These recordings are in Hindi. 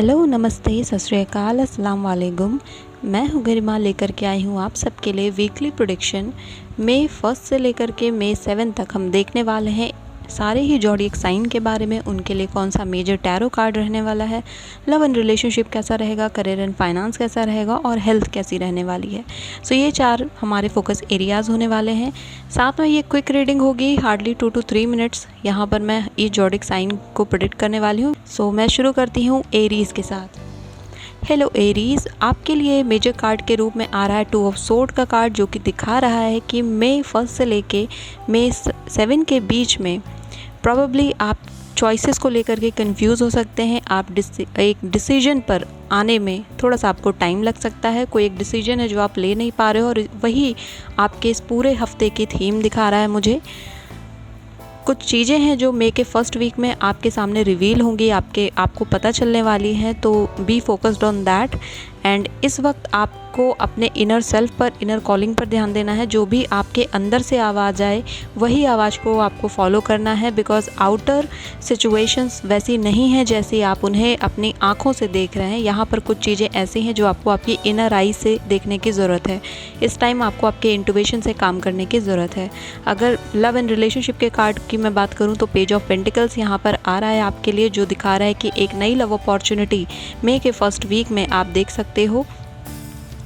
हेलो, नमस्ते, सत श्री अकाल, अस्सलाम वालेकुम। मैं हूँ गरिमा, लेकर के आई हूँ आप सबके लिए वीकली प्रेडिक्शन। मई 1 से लेकर के मई 7 तक हम देखने वाले हैं सारे ही ज़ोडिएक साइन के बारे में, उनके लिए कौन सा मेजर टैरो कार्ड रहने वाला है, लव एंड रिलेशनशिप कैसा रहेगा, करियर एंड फाइनेंस कैसा रहेगा और हेल्थ कैसी रहने वाली है। सो ये 4 हमारे फोकस एरियाज़ होने वाले हैं। साथ में ये क्विक रीडिंग होगी, हार्डली 2 to 3 मिनट्स। यहाँ पर मैं ये ज़ोडिएक साइन को प्रेडिक्ट करने वाली हूँ। सो मैं शुरू करती हूँ एरीज़ के साथ। हेलो एरीज़, आपके लिए मेजर कार्ड के रूप में आ रहा है 2 ऑफ सोर्ड का कार्ड, जो कि दिखा रहा है कि मई 1 से लेके मई 7 के बीच में प्रॉबेबली आप चॉइसेस को लेकर के कंफ्यूज हो सकते हैं। आप एक डिसीजन पर आने में थोड़ा सा आपको टाइम लग सकता है। कोई एक डिसीजन है जो आप ले नहीं पा रहे हो, और वही आपके इस पूरे हफ्ते की थीम दिखा रहा है मुझे। कुछ चीज़ें हैं जो मई के फर्स्ट वीक में आपके सामने रिवील होंगी, आपको पता चलने वाली हैं, तो be focused on that. And इस वक्त आपको अपने इनर सेल्फ पर, इनर कॉलिंग पर ध्यान देना है। जो भी आपके अंदर से आवाज़ आए वही आवाज़ को आपको फॉलो करना है, बिकॉज आउटर सिचुएशंस वैसी नहीं है जैसी आप उन्हें अपनी आँखों से देख रहे हैं। यहाँ पर कुछ चीज़ें ऐसी हैं जो आपको आपकी इनर आई से देखने की ज़रूरत है। इस टाइम आपको आपके इंट्यूशन से काम करने की ज़रूरत है। अगर लव एंड रिलेशनशिप के कार्ड की मैं बात करूँ तो पेज ऑफ पेंटिकल्स यहाँ पर आ रहा है आपके लिए, जो दिखा रहा है कि एक नई लव अपॉर्चुनिटी मई के फर्स्ट वीक में आप देख सकते हो।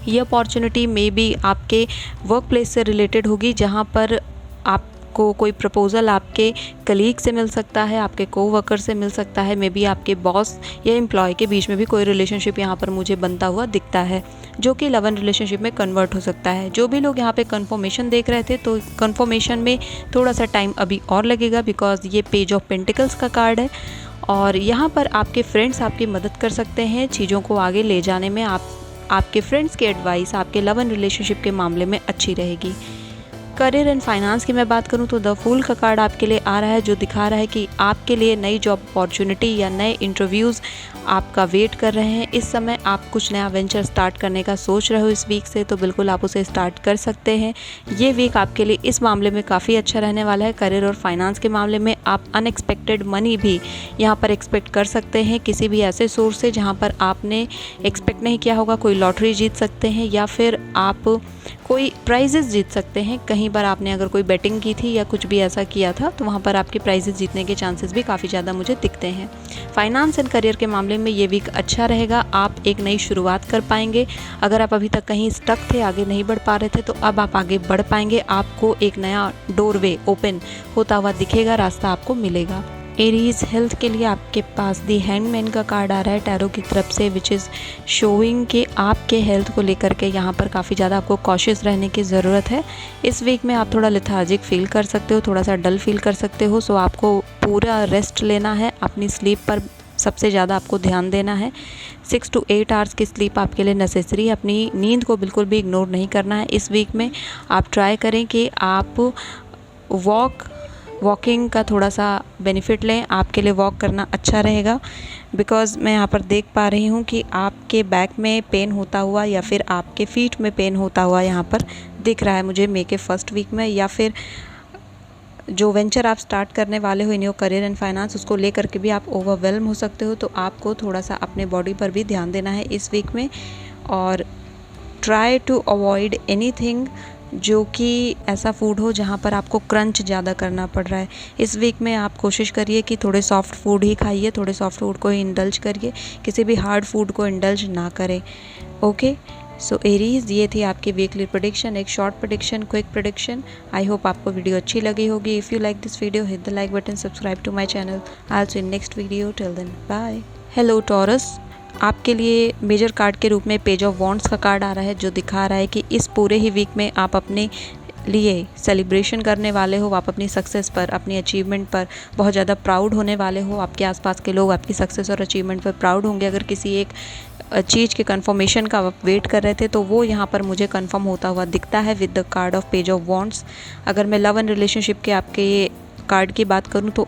ये अपॉर्चुनिटी मे बी आपके वर्क प्लेस से रिलेटेड होगी, जहाँ पर आपको कोई प्रपोज़ल आपके कलीग से मिल सकता है, आपके कोवर्कर से मिल सकता है, मे बी आपके बॉस या एम्प्लॉय के बीच में भी कोई रिलेशनशिप यहाँ पर मुझे बनता हुआ दिखता है, जो कि लव एंड रिलेशनशिप में कन्वर्ट हो सकता है। जो भी लोग यहाँ पे कन्फर्मेशन देख रहे थे, तो कन्फर्मेशन में थोड़ा सा टाइम अभी और लगेगा, बिकॉज ये पेज ऑफ पेंटिकल्स का कार्ड है। और यहाँ पर आपके फ्रेंड्स आपकी मदद कर सकते हैं चीज़ों को आगे ले जाने में। आपके फ्रेंड्स की एडवाइस आपके लव एंड रिलेशनशिप के मामले में अच्छी रहेगी। करियर एंड फाइनेंस की मैं बात करूं तो द फूल का कार्ड आपके लिए आ रहा है, जो दिखा रहा है कि आपके लिए नई जॉब अपॉर्चुनिटी या नए इंटरव्यूज़ आपका वेट कर रहे हैं। इस समय आप कुछ नया वेंचर स्टार्ट करने का सोच रहे हो इस वीक से, तो बिल्कुल आप उसे स्टार्ट कर सकते हैं। ये वीक आपके लिए इस मामले में काफ़ी अच्छा रहने वाला है। करियर और फाइनेंस के मामले में आप अनएक्सपेक्टेड मनी भी यहाँ पर एक्सपेक्ट कर सकते हैं, किसी भी ऐसे सोर्स से जहाँ पर आपने एक्सपेक्ट नहीं किया होगा। कोई लॉटरी जीत सकते हैं या फिर आप कोई प्राइजेस जीत सकते हैं। कहीं पर आपने अगर कोई बेटिंग की थी या कुछ भी ऐसा किया था, तो वहाँ पर आपके प्राइजेस जीतने के चांसेस भी काफ़ी ज़्यादा मुझे दिखते हैं। फाइनेंस एंड करियर के मामले में ये वीक अच्छा रहेगा। आप एक नई शुरुआत कर पाएंगे। अगर आप अभी तक कहीं स्टक थे, आगे नहीं बढ़ पा रहे थे, तो अब आप आगे बढ़ पाएंगे। आपको एक नया डोरवे ओपन होता हुआ दिखेगा, रास्ता आपको मिलेगा। एरीज, हेल्थ के लिए आपके पास दी हैंगमैन का कार्ड आ रहा है टैरो की तरफ से, विच इज़ शोइंग कि आपके हेल्थ को लेकर के यहाँ पर काफ़ी ज़्यादा आपको कॉशियस रहने की ज़रूरत है। इस वीक में आप थोड़ा लेथार्जिक फील कर सकते हो, थोड़ा सा डल फील कर सकते हो। सो आपको पूरा रेस्ट लेना है, अपनी स्लीप पर सबसे ज़्यादा आपको ध्यान देना है। 6 to 8 आवर्स की स्लीप आपके लिए नेसेसरी है। अपनी नींद को बिल्कुल भी इग्नोर नहीं करना है। इस वीक में आप ट्राई करें कि आप वॉकिंग का थोड़ा सा बेनिफिट लें। आपके लिए वॉक करना अच्छा रहेगा, बिकॉज़ मैं यहाँ पर देख पा रही हूँ कि आपके बैक में पेन होता हुआ या फिर आपके फीट में पेन होता हुआ यहाँ पर दिख रहा है मुझे मई के फर्स्ट वीक में। या फिर जो वेंचर आप स्टार्ट करने वाले हो in your career and finance, उसको लेकर के भी आप ओवरवेल्म हो सकते हो। तो आपको थोड़ा सा अपने बॉडी पर भी ध्यान देना है इस वीक में, और ट्राई टू अवॉइड एनीथिंग जो कि ऐसा फूड हो जहाँ पर आपको क्रंच ज़्यादा करना पड़ रहा है। इस वीक में आप कोशिश करिए कि थोड़े सॉफ्ट फूड ही खाइए, थोड़े सॉफ्ट फूड को ही इंडल्ज करिए, किसी भी हार्ड फूड को इंडल्ज ना करें। ओके, सो एरीज, ये थी आपकी वीकली प्रेडिक्शन, एक short prediction, quick prediction. I hope आपको वीडियो अच्छी लगी होगी। If you like this video, hit the like button, subscribe to my channel. I will see in next video, till then bye. Hello Taurus, आपके लिए मेजर कार्ड के रूप में पेज ऑफ वॉन्ड्स का कार्ड आ रहा है, जो दिखा रहा है कि इस पूरे ही वीक में आप अपने लिए सेलिब्रेशन करने वाले हो। आप अपनी सक्सेस पर, अपनी अचीवमेंट पर बहुत ज़्यादा प्राउड होने वाले हो। आपके आसपास के लोग आपकी सक्सेस और अचीवमेंट पर प्राउड होंगे। अगर किसी एक चीज़ के कंफर्मेशन का आप वेट कर रहे थे, तो वो यहाँ पर मुझे कंफर्म होता हुआ दिखता है with the card of page of wands. अगर मैं लव एंड रिलेशनशिप के आपके ये कार्ड की बात करूँ, तो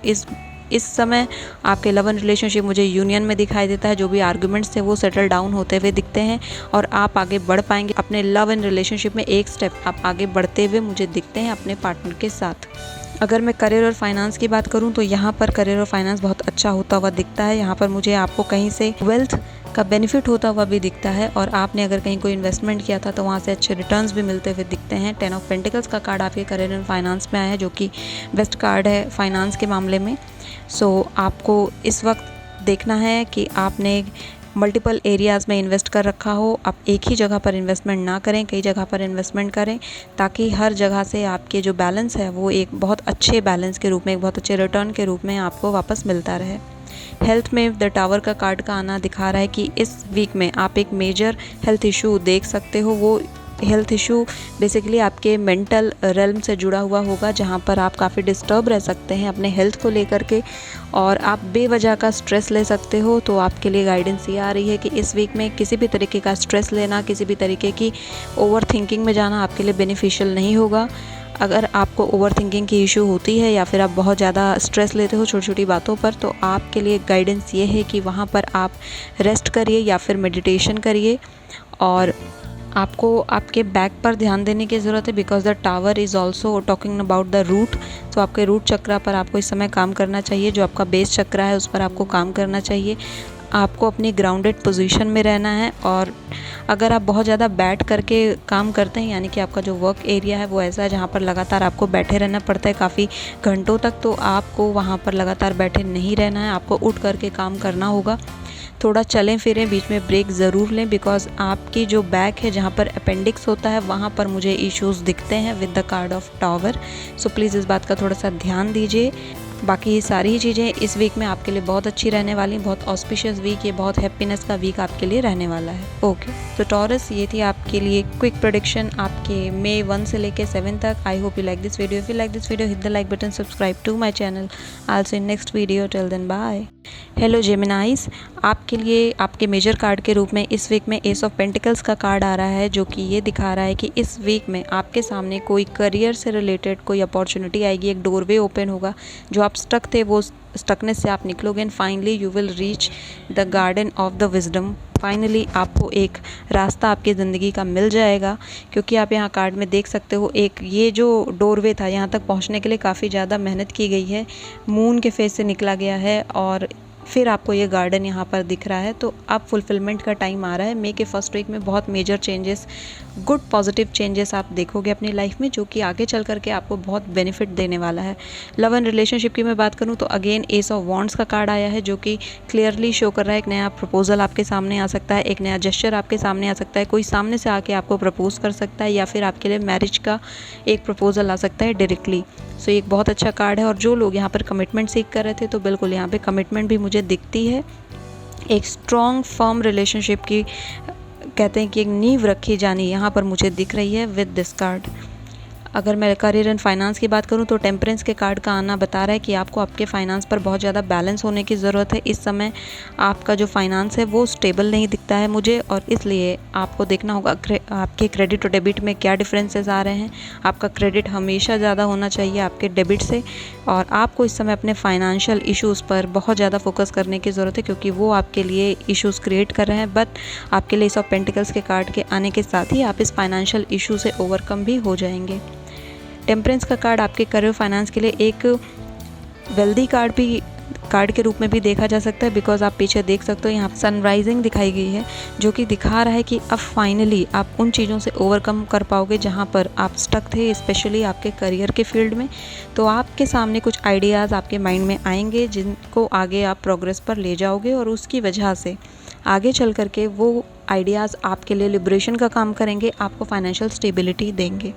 इस समय आपके लव एंड रिलेशनशिप मुझे यूनियन में दिखाई देता है। जो भी आर्गुमेंट्स थे वो सेटल डाउन होते हुए दिखते हैं, और आप आगे बढ़ पाएंगे अपने लव एंड रिलेशनशिप में। एक स्टेप आप आगे बढ़ते हुए मुझे दिखते हैं अपने पार्टनर के साथ। अगर मैं करियर और फाइनेंस की बात करूं, तो यहाँ पर करियर और फाइनेंस बहुत अच्छा होता हुआ दिखता है। यहाँ पर मुझे आपको कहीं से वेल्थ का बेनिफिट होता हुआ भी दिखता है और आपने अगर कहीं कोई इन्वेस्टमेंट किया था तो वहाँ से अच्छे रिटर्न्स भी मिलते हुए दिखते हैं। 10 ऑफ पेंटिकल्स का कार्ड आपके करियर एंड फाइनेंस में आया है, जो कि बेस्ट कार्ड है फाइनेंस के मामले में। सो आपको इस वक्त देखना है कि आपने मल्टीपल एरियाज़ में इन्वेस्ट कर रखा हो। आप एक ही जगह पर इन्वेस्टमेंट ना करें, कई जगह पर इन्वेस्टमेंट करें, ताकि हर जगह से आपके जो बैलेंस है वो एक बहुत अच्छे बैलेंस के रूप में, एक बहुत अच्छे रिटर्न के रूप में आपको वापस मिलता रहे। हेल्थ में द टावर का कार्ड का आना दिखा रहा है कि इस वीक में आप एक मेजर हेल्थ इशू देख सकते हो। वो हेल्थ इशू बेसिकली आपके मेंटल रेल्म से जुड़ा हुआ होगा, जहाँ पर आप काफ़ी डिस्टर्ब रह सकते हैं अपने हेल्थ को लेकर के और आप बेवजह का स्ट्रेस ले सकते हो। तो आपके लिए गाइडेंस ये आ रही है कि इस वीक में किसी भी तरीके का स्ट्रेस लेना, किसी भी तरीके की ओवर थिंकिंग में जाना आपके लिए बेनिफिशियल नहीं होगा। अगर आपको ओवर थिंकिंग की इशू होती है या फिर आप बहुत ज़्यादा स्ट्रेस लेते हो छोटी छोटी बातों पर, तो आपके लिए गाइडेंस ये है कि वहाँ पर आप रेस्ट करिए या फिर मेडिटेशन करिए। और आपको आपके बैक पर ध्यान देने की ज़रूरत है, because the tower is also talking about the route. तो आपके रूट चक्रा पर आपको इस समय काम करना चाहिए, जो आपका बेस चक्रा है उस पर आपको काम करना चाहिए। आपको अपनी ग्राउंडेड पोजीशन में रहना है। और अगर आप बहुत ज़्यादा बैठ करके काम करते हैं, यानी कि आपका जो वर्क एरिया है वो ऐसा है जहाँ पर लगातार आपको बैठे रहना पड़ता है काफ़ी घंटों तक, तो आपको वहाँ पर लगातार बैठे नहीं रहना है, आपको उठ करके काम करना होगा। थोड़ा चलें फिरें, बीच में ब्रेक ज़रूर लें, बिकॉज आपकी जो बैक है जहाँ पर अपेंडिक्स होता है वहाँ पर मुझे इश्यूज़ दिखते हैं with the card of tower. So please इस बात का थोड़ा सा ध्यान दीजिए। बाकी ये सारी ही चीज़ें इस वीक में आपके लिए बहुत अच्छी रहने वाली, बहुत ऑस्पिशियस वीक, ये बहुत हैप्पीनेस का वीक आपके लिए रहने वाला है। ओके, तो टॉरस, ये थी आपके लिए क्विक प्रेडिक्शन आपके May 1 से लेके 7 तक। I hope you like this video. If you like this video, hit the like button, subscribe to my channel. I will see you in next video. Till then bye. Hello Geminis, आपके लिए आपके मेजर कार्ड के रूप में इस वीक में एस ऑफ पेंटिकल्स का कार्ड आ रहा है, जो कि ये दिखा रहा है कि इस वीक में आपके सामने कोई करियर से रिलेटेड कोई अपॉर्चुनिटी आएगी, एक डोरवे ओपन होगा। जो आप स्टक थे वो स्टकनेस से आप निकलोगे and finally you will reach the garden of the wisdom. Finally आपको एक रास्ता आपकी ज़िंदगी का मिल जाएगा, क्योंकि आप यहाँ कार्ड में देख सकते हो एक ये जो डोरवे था यहाँ तक पहुँचने के लिए काफ़ी ज़्यादा मेहनत की गई है, मून के फेस से निकला गया है और फिर आपको ये गार्डन यहाँ पर दिख रहा है। तो अब फुलफिलमेंट का टाइम आ रहा है। मे के फर्स्ट वीक में बहुत major changes, good positive changes आप देखोगे अपनी लाइफ में, जो कि आगे चल करके आपको बहुत बेनिफिट देने वाला है। लव एंड रिलेशनशिप की मैं बात करूँ तो अगेन एस ऑफ वॉन्ड्स का कार्ड आया है, जो कि क्लियरली शो कर रहा है एक नया प्रपोजल आपके सामने आ सकता है, एक नया जेस्चर आपके सामने आ सकता है, कोई सामने से आके आपको प्रपोज कर सकता है या फिर आपके लिए मैरिज का एक प्रपोजल आ सकता है डायरेक्टली। सो एक बहुत अच्छा कार्ड है। और जो लोग यहाँ पर कमिटमेंट सीख कर रहे थे, तो बिल्कुल यहाँ पे कमिटमेंट भी मुझे दिखती है। एक स्ट्रॉन्ग फर्म रिलेशनशिप की कहते हैं कि एक नींव रखी जानी यहाँ पर मुझे दिख रही है विद दिस कार्ड। अगर मैं करियर एंड फाइनेंस की बात करूं तो टेम्परेंस के कार्ड का आना बता रहा है कि आपको आपके फाइनेंस पर बहुत ज़्यादा बैलेंस होने की ज़रूरत है। इस समय आपका जो फाइनेंस है वो स्टेबल नहीं दिखता है मुझे, और इसलिए आपको देखना होगा आपके क्रेडिट और डेबिट में क्या डिफरेंसेस आ रहे हैं। आपका क्रेडिट हमेशा ज़्यादा होना चाहिए आपके डेबिट से, और आपको इस समय अपने फाइनेंशियल इशूज़ पर बहुत ज़्यादा फोकस करने की ज़रूरत है, क्योंकि वो आपके लिए इशूज़ क्रिएट कर रहे हैं। बट आपके लिए एस ऑफ पेंटिकल्स के कार्ड के आने के साथ ही आप इस फाइनेंशियल इशू से ओवरकम भी हो जाएंगे। टेम्परेंस का कार्ड आपके करियर फाइनेंस के लिए एक वेल्दी कार्ड के रूप में भी देखा जा सकता है, बिकॉज आप पीछे देख सकते हो यहाँ सनराइजिंग दिखाई गई है, जो कि दिखा रहा है कि अब फाइनली आप उन चीज़ों से ओवरकम कर पाओगे जहाँ पर आप स्टक थे, स्पेशली आपके करियर के फील्ड में। तो आपके सामने कुछ आइडियाज़ आपके माइंड में आएंगे जिनको आगे आप प्रोग्रेस पर ले जाओगे, और उसकी वजह से आगे चल करके वो आइडियाज़ आपके लिए लिबरेशन का काम करेंगे, आपको फाइनेंशियल स्टेबिलिटी देंगे।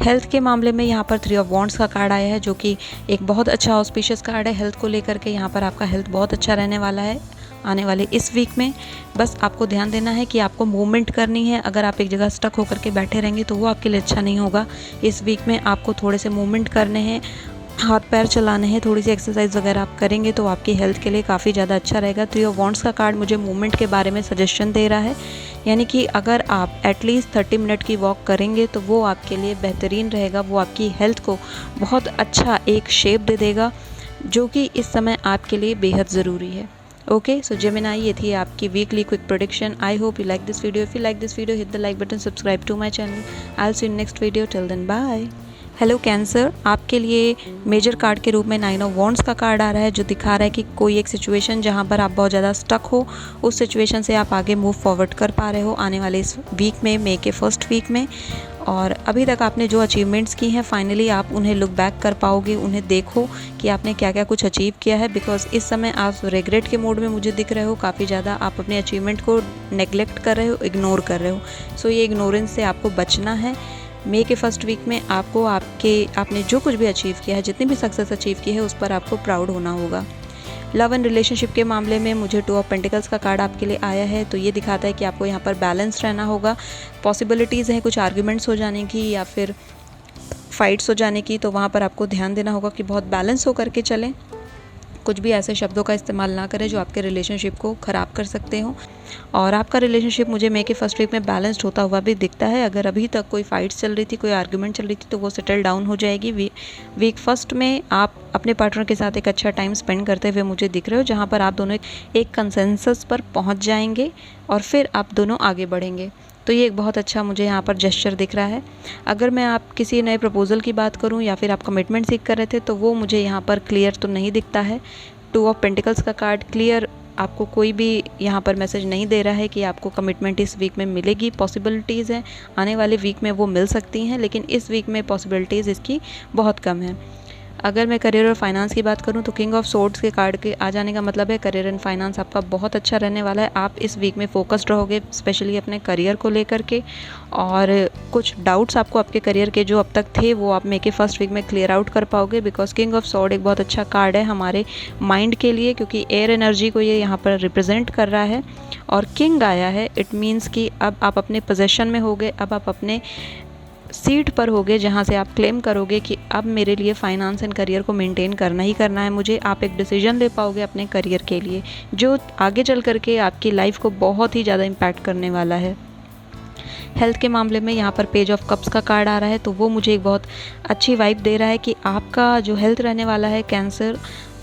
हेल्थ के मामले में यहाँ पर 3 ऑफ वॉन्ड्स का कार्ड आया है, जो कि एक बहुत अच्छा ऑस्पिशियस कार्ड है हेल्थ को लेकर के। यहाँ पर आपका हेल्थ बहुत अच्छा रहने वाला है आने वाले इस वीक में। बस आपको ध्यान देना है कि आपको मूवमेंट करनी है। अगर आप एक जगह स्टक होकर के बैठे रहेंगे तो वो आपके लिए अच्छा नहीं होगा। इस वीक में आपको थोड़े से मूवमेंट करने हैं, हाथ पैर चलाने हैं, थोड़ी सी एक्सरसाइज वगैरह आप करेंगे तो आपकी हेल्थ के लिए काफ़ी ज़्यादा अच्छा रहेगा। 3 ऑफ वॉन्ड्स का कार्ड मुझे मूवमेंट के बारे में सजेशन दे रहा है, यानी कि अगर आप एटलीस्ट 30 मिनट की वॉक करेंगे तो वो आपके लिए बेहतरीन रहेगा, वो आपकी हेल्थ को बहुत अच्छा एक शेप दे देगा, जो कि इस समय आपके लिए बेहद ज़रूरी है। ओके, सो जेमिनाई, ये थी आपकी weekly quick prediction. I hope you like this video. If you like this video, hit the like button, subscribe to my channel. I will see you next video. Till then bye. Hello Cancer, आपके लिए मेजर कार्ड के रूप में 9 ऑफ वॉन्ड्स का कार्ड आ रहा है, जो दिखा रहा है कि कोई एक सिचुएशन जहां पर आप बहुत ज़्यादा स्टक हो, उस सिचुएशन से आप आगे मूव फॉरवर्ड कर पा रहे हो आने वाले इस वीक में, मई के फर्स्ट वीक में। और अभी तक आपने जो अचीवमेंट्स की हैं, फाइनली आप उन्हें लुक बैक कर पाओगे, उन्हें देखो कि आपने क्या क्या कुछ अचीव किया है। बिकॉज इस समय आप रिग्रेट के मोड में मुझे दिख रहे हो, काफ़ी ज़्यादा आप अपने अचीवमेंट को नेग्लेक्ट कर रहे हो, इग्नोर कर रहे हो। सो ये इग्नोरेंस से आपको बचना है। मई के फर्स्ट वीक में आपको आपने जो कुछ भी अचीव किया है, जितनी भी सक्सेस अचीव की है, उस पर आपको प्राउड होना होगा। लव एंड रिलेशनशिप के मामले में मुझे 2 ऑफ पेंटिकल्स का कार्ड आपके लिए आया है, तो ये दिखाता है कि आपको यहाँ पर बैलेंस रहना होगा। पॉसिबिलिटीज़ हैं कुछ आर्ग्यूमेंट्स हो जाने की या फिर फाइट्स हो जाने की, तो वहाँ पर आपको ध्यान देना होगा कि बहुत बैलेंस होकर के चलें। कुछ भी ऐसे शब्दों का इस्तेमाल ना करें जो आपके रिलेशनशिप को ख़राब कर सकते हो। और आपका रिलेशनशिप मुझे मई के फर्स्ट वीक में बैलेंस्ड होता हुआ भी दिखता है। अगर अभी तक कोई फाइट्स चल रही थी, कोई आर्ग्यूमेंट चल रही थी, तो वो सेटल डाउन हो जाएगी। वीक फर्स्ट में आप अपने पार्टनर के साथ एक अच्छा टाइम स्पेंड करते हुए मुझे दिख रहे हो, जहाँ पर आप दोनों एक कंसेंसस पर पहुँच जाएंगे और फिर आप दोनों आगे बढ़ेंगे। तो ये एक बहुत अच्छा मुझे यहाँ पर जेस्चर दिख रहा है। अगर मैं आप किसी नए प्रपोजल की बात करूँ या फिर आप कमिटमेंट सीख कर रहे थे, तो वो मुझे यहाँ पर क्लियर तो नहीं दिखता है। 2 ऑफ पेंटिकल्स का कार्ड क्लियर आपको कोई भी यहाँ पर मैसेज नहीं दे रहा है कि आपको कमिटमेंट इस वीक में मिलेगी। पॉसिबिलिटीज़ हैं आने वाले वीक में वो मिल सकती हैं, लेकिन इस वीक में पॉसिबिलिटीज़ इसकी बहुत कम है। अगर मैं करियर और फाइनेंस की बात करूं, तो किंग ऑफ सोर्ड्स के कार्ड के आ जाने का मतलब है करियर एंड फाइनेंस आपका बहुत अच्छा रहने वाला है। आप इस वीक में फोकस्ड रहोगे, स्पेशली अपने करियर को लेकर के, और कुछ डाउट्स आपको आपके करियर के जो अब तक थे वो आप मई के फर्स्ट वीक में क्लियर आउट कर पाओगे। बिकॉज किंग ऑफ सोर्ड एक बहुत अच्छा कार्ड है हमारे माइंड के लिए, क्योंकि एयर एनर्जी को ये यहाँ पर रिप्रेजेंट कर रहा है। और किंग आया है, इट मीन्स कि अब आप अपने पोजेशन में होगे, अब आप अपने सीट पर होगे जहाँ से आप क्लेम करोगे कि अब मेरे लिए फाइनेंस एंड करियर को मेंटेन करना ही करना है मुझे। आप एक डिसीजन ले पाओगे अपने करियर के लिए, जो आगे चल करके आपकी लाइफ को बहुत ही ज़्यादा इम्पैक्ट करने वाला है। हेल्थ के मामले में यहाँ पर पेज ऑफ कप्स का कार्ड आ रहा है, तो वो मुझे एक बहुत अच्छी वाइब दे रहा है कि आपका जो हेल्थ रहने वाला है कैंसर,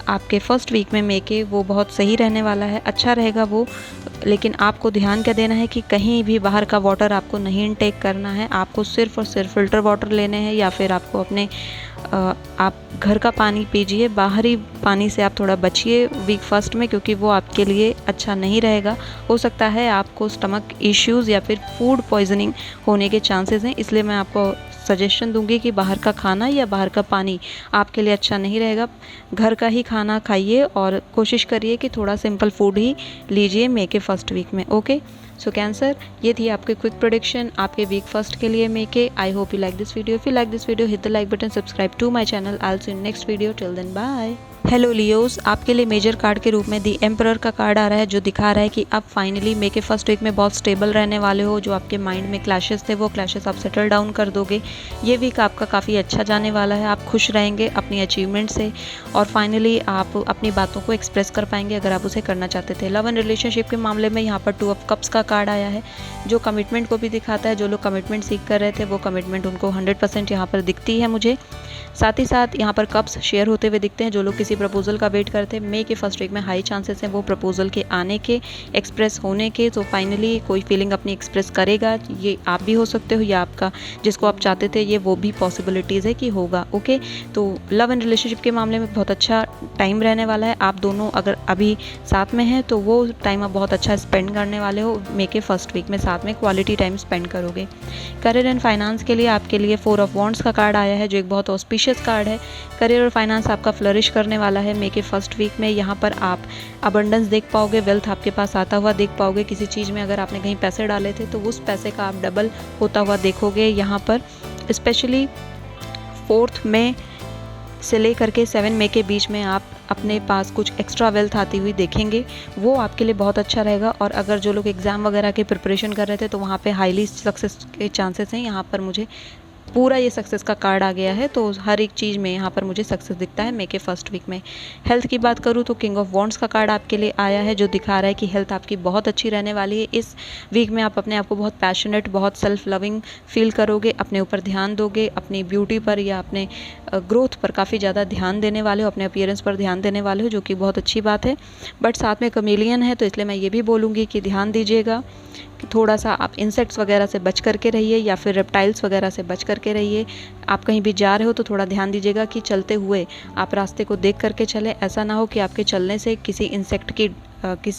आपके फर्स्ट वीक में मई के, वो बहुत सही रहने वाला है, अच्छा रहेगा वो। लेकिन आपको ध्यान क्या देना है कि कहीं भी बाहर का वाटर आपको नहीं इनटेक करना है। आपको सिर्फ और सिर्फ फ़िल्टर वाटर लेने हैं, या फिर आपको अपने आप घर का पानी पीजिए। बाहरी पानी से आप थोड़ा बचिए वीक फर्स्ट में, क्योंकि वो आपके लिए अच्छा नहीं रहेगा। हो सकता है आपको स्टमक इश्यूज़ या फिर फूड पॉइजनिंग होने के चांसेस हैं, इसलिए मैं आपको सजेशन दूंगी कि बाहर का खाना या बाहर का पानी आपके लिए अच्छा नहीं रहेगा। घर का ही खाना खाइए और कोशिश करिए कि थोड़ा सिंपल फूड ही लीजिए मई के फर्स्ट वीक में। ओके, सो कैंसर, ये थी आपके क्विक प्रेडिक्शन आपके वीक फर्स्ट के लिए मई के। I hope you like this video. If you like this video, hit the like button, subscribe to my channel. I will see you in next video. Till then, bye. Hello Leos, आपके लिए मेजर कार्ड के रूप में दी एम्परर का कार्ड आ रहा है, जो दिखा रहा है कि आप फाइनली मई के फर्स्ट वीक में बहुत स्टेबल रहने वाले हो। जो आपके माइंड में क्लैशेस थे, वो क्लैशेस आप सेटल डाउन कर दोगे। ये वीक आपका काफ़ी अच्छा जाने वाला है। आप खुश रहेंगे अपनी अचीवमेंट से, और फाइनली आप अपनी बातों को एक्सप्रेस कर पाएंगे अगर आप उसे करना चाहते थे। लव एंड रिलेशनशिप के मामले में यहाँ पर 2 ऑफ कप्स का कार्ड आया है, जो कमिटमेंट को भी दिखाता है। जो लोग कमिटमेंट सीख कर रहे थे, वो कमिटमेंट उनको 100% यहाँ पर दिखती है मुझे। साथ ही साथ यहाँ पर कप्स शेयर होते हुए दिखते हैं। जो लोग किसी प्रपोजल का वेट करते हैं, मई के फर्स्ट वीक में हाई चांसेस हैं वो प्रपोजल के आने के, एक्सप्रेस होने के। तो फाइनली कोई फीलिंग अपनी एक्सप्रेस करेगा। ये आप भी हो सकते हो, या आपका जिसको आप चाहते थे, ये वो भी पॉसिबिलिटीज़ है कि होगा। ओके, तो लव एंड रिलेशनशिप के मामले में बहुत अच्छा टाइम रहने वाला है। आप दोनों अगर अभी साथ में हैं, तो वो टाइम आप बहुत अच्छा स्पेंड करने वाले हो। मई के फर्स्ट वीक में साथ में क्वालिटी टाइम स्पेंड करोगे। करियर एंड फाइनेंस के लिए आपके लिए 4 ऑफ वॉन्ड्स का कार्ड आया है, जो एक बहुत ऑस्पिशियस कार्ड है। करियर और फाइनेंस आपका फ्लरिश करने वाला है मई के फर्स्ट वीक में। यहाँ पर आप अबंडेंस देख पाओगे, वेल्थ आपके पास आता हुआ देख पाओगे। किसी चीज़ में अगर आपने कहीं पैसे डाले थे, तो उस पैसे का आप डबल होता हुआ देखोगे। यहाँ पर स्पेशली 4 मई से लेकर के 7 मई के बीच में आप अपने पास कुछ एक्स्ट्रा वेल्थ आती हुई देखेंगे, वो आपके लिए बहुत अच्छा रहेगा। और अगर जो लोग एग्ज़ाम वगैरह की प्रिपरेशन कर रहे थे, तो वहाँ पे हाईली सक्सेस के चांसेस हैं। यहाँ पर मुझे पूरा ये सक्सेस का कार्ड आ गया है, तो हर एक चीज़ में यहाँ पर मुझे सक्सेस दिखता है मई के फर्स्ट वीक में। हेल्थ की बात करूँ तो किंग ऑफ वॉन्ड्स का कार्ड आपके लिए आया है, जो दिखा रहा है कि हेल्थ आपकी बहुत अच्छी रहने वाली है। इस वीक में आप अपने आप को बहुत पैशनेट, बहुत सेल्फ लविंग फील करोगे, अपने ऊपर ध्यान दोगे, अपनी ब्यूटी पर या अपने ग्रोथ पर काफ़ी ज़्यादा ध्यान देने वाले हो, अपने अपीयरेंस पर ध्यान देने वाले हो, जो कि बहुत अच्छी बात है। बट साथ में कमेलियन है, तो इसलिए मैं ये भी बोलूँगी कि ध्यान दीजिएगा कि थोड़ा सा आप इंसेक्ट्स वगैरह से बच करके रहिए या फिर रेप्टाइल्स वगैरह से बच करके रहिए। आप कहीं भी जा रहे हो तो थोड़ा ध्यान दीजिएगा कि चलते हुए आप रास्ते को देख करके चलें। ऐसा ना हो कि आपके चलने से किसी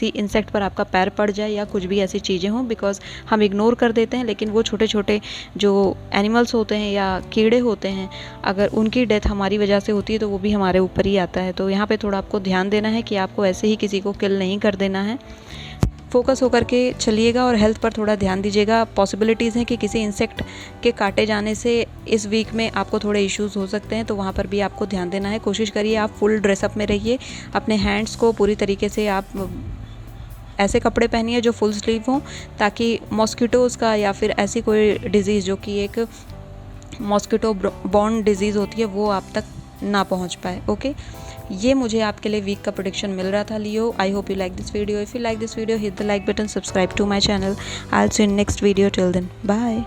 इंसेक्ट पर आपका पैर पड़ जाए या कुछ भी ऐसी चीज़ें हों, बिकॉज़ हम इग्नोर कर देते हैं, लेकिन वो छोटे छोटे जो एनिमल्स होते हैं या कीड़े होते हैं, अगर उनकी डेथ हमारी वजह से होती है तो वो भी हमारे ऊपर ही आता है। तो यहाँ पे थोड़ा आपको ध्यान देना है कि आपको ऐसे ही किसी को किल नहीं कर देना है। फोकस होकर के चलिएगा और हेल्थ पर थोड़ा ध्यान दीजिएगा। पॉसिबिलिटीज़ हैं कि किसी इंसेक्ट के काटे जाने से इस वीक में आपको थोड़े इश्यूज़ हो सकते हैं, तो वहाँ पर भी आपको ध्यान देना है। कोशिश करिए आप फुल ड्रेसअप में रहिए, अपने हैंड्स को पूरी तरीके से आप ऐसे कपड़े पहनिए जो फुल स्लीव हों, ताकि मॉस्किटोज़ का या फिर ऐसी कोई डिज़ीज़ जो कि एक मॉस्किटो बॉर्न डिज़ीज़ होती है वो आप तक ना पहुँच पाए। ओके, ये मुझे आपके लिए वीक का प्रेडिक्शन मिल रहा था Leo. I hope you like this video. If you like this video, hit the like button, subscribe to my channel. I will see you in next video. Till then bye.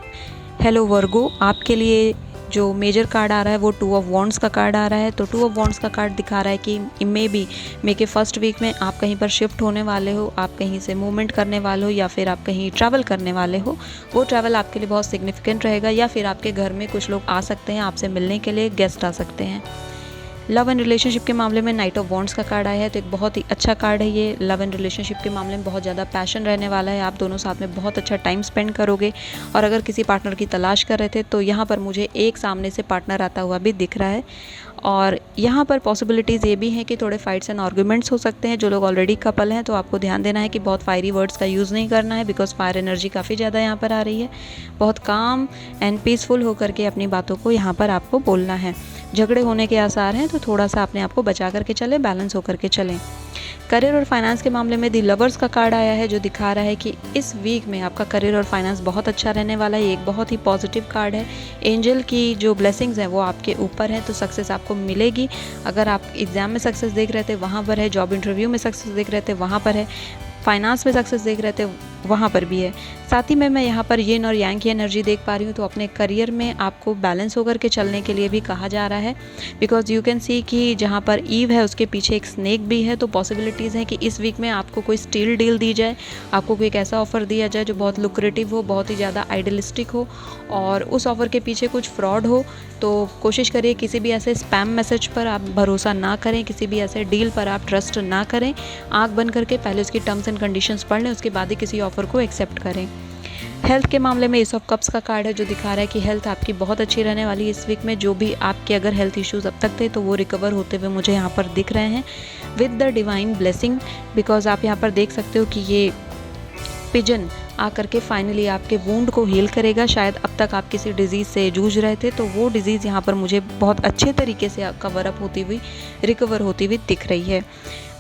Hello Virgo, आपके लिए जो मेजर कार्ड आ रहा है वो 2 ऑफ वॉन्ड्स का कार्ड आ रहा है। तो 2 ऑफ वॉन्ड्स का कार्ड दिखा रहा है कि मे के फर्स्ट वीक में आप कहीं पर शिफ्ट होने वाले हो, आप कहीं से मूवमेंट करने वाले हो या फिर आप कहीं ट्रैवल करने वाले हो। वो ट्रैवल आपके लिए बहुत सिग्निफिकेंट रहेगा, या फिर आपके घर में कुछ लोग आ सकते हैं आपसे मिलने के लिए, गेस्ट आ सकते हैं। लव एंड रिलेशनशिप के मामले में नाइट ऑफ वॉन्ड्स का कार्ड आया है, तो एक बहुत ही अच्छा कार्ड है ये। लव एंड रिलेशनशिप के मामले में बहुत ज़्यादा पैशन रहने वाला है, आप दोनों साथ में बहुत अच्छा टाइम स्पेंड करोगे। और अगर किसी पार्टनर की तलाश कर रहे थे तो यहाँ पर मुझे एक सामने से पार्टनर आता हुआ भी दिख रहा है। और यहाँ पर पॉसिबिलिटीज़ ये भी हैं कि थोड़े फाइट्स एंड आर्गूमेंट्स हो सकते हैं। जो लोग ऑलरेडी कपल हैं तो आपको ध्यान देना है कि बहुत फायरी वर्ड्स का यूज़ नहीं करना है, बिकॉज फायर एनर्जी काफ़ी ज़्यादा यहाँ पर आ रही है। बहुत काम एंड पीसफुल होकर के अपनी बातों को यहाँ पर आपको बोलना है। झगड़े होने के आसार हैं, तो थोड़ा सा अपने आप को बचा करके चलें, बैलेंस होकर के चलें। करियर और फाइनेंस के मामले में दी लवर्स का कार्ड आया है, जो दिखा रहा है कि इस वीक में आपका करियर और फाइनेंस बहुत अच्छा रहने वाला है। ये एक बहुत ही पॉजिटिव कार्ड है। एंजल की जो ब्लेसिंग्स हैं वो आपके ऊपर है, तो सक्सेस आपको मिलेगी। अगर आप एग्ज़ाम में सक्सेस देख रहे थे वहाँ पर है, जॉब इंटरव्यू में सक्सेस देख रहे थे वहाँ पर है, फाइनेंस में सक्सेस देख रहे थे वहाँ पर भी है। साथ ही में मैं यहाँ पर यिन और यांग की एनर्जी देख पा रही हूँ, तो अपने करियर में आपको बैलेंस होकर के चलने के लिए भी कहा जा रहा है। बिकॉज यू कैन सी कि जहाँ पर ईव है उसके पीछे एक स्नेक भी है, तो पॉसिबिलिटीज़ हैं कि इस वीक में आपको कोई स्टील डील दी जाए, आपको कोई एक ऐसा ऑफ़र दिया जाए जो बहुत लुक्रेटिव हो, बहुत ही ज़्यादा आइडियलिस्टिक हो, और उस ऑफ़र के पीछे कुछ फ्रॉड हो। तो कोशिश करिए किसी भी ऐसे स्पैम मैसेज पर आप भरोसा ना करें, किसी भी ऐसे डील पर आप ट्रस्ट ना करें। आँख बंद करके पहले उसकी टर्म्स एंड कंडीशंस पढ़ लें, उसके बाद ही किसी ऑफ़र को एक्सेप्ट करें। हेल्थ के मामले में एस ऑफ कप्स का कार्ड है, जो दिखा रहा है कि हेल्थ आपकी बहुत अच्छी रहने वाली है इस वीक में। जो भी आपके अगर हेल्थ इश्यूज़ अब तक थे तो वो रिकवर होते हुए मुझे यहाँ पर दिख रहे हैं with the divine blessing. Because आप यहाँ पर देख सकते हो कि ये पिजन आकर के फाइनली आपके वुंड को हील करेगा। शायद अब तक आप किसी डिज़ीज़ से जूझ रहे थे, तो वो डिज़ीज़ यहाँ पर मुझे बहुत अच्छे तरीके से कवर अप होती हुई, रिकवर होती हुई दिख रही है।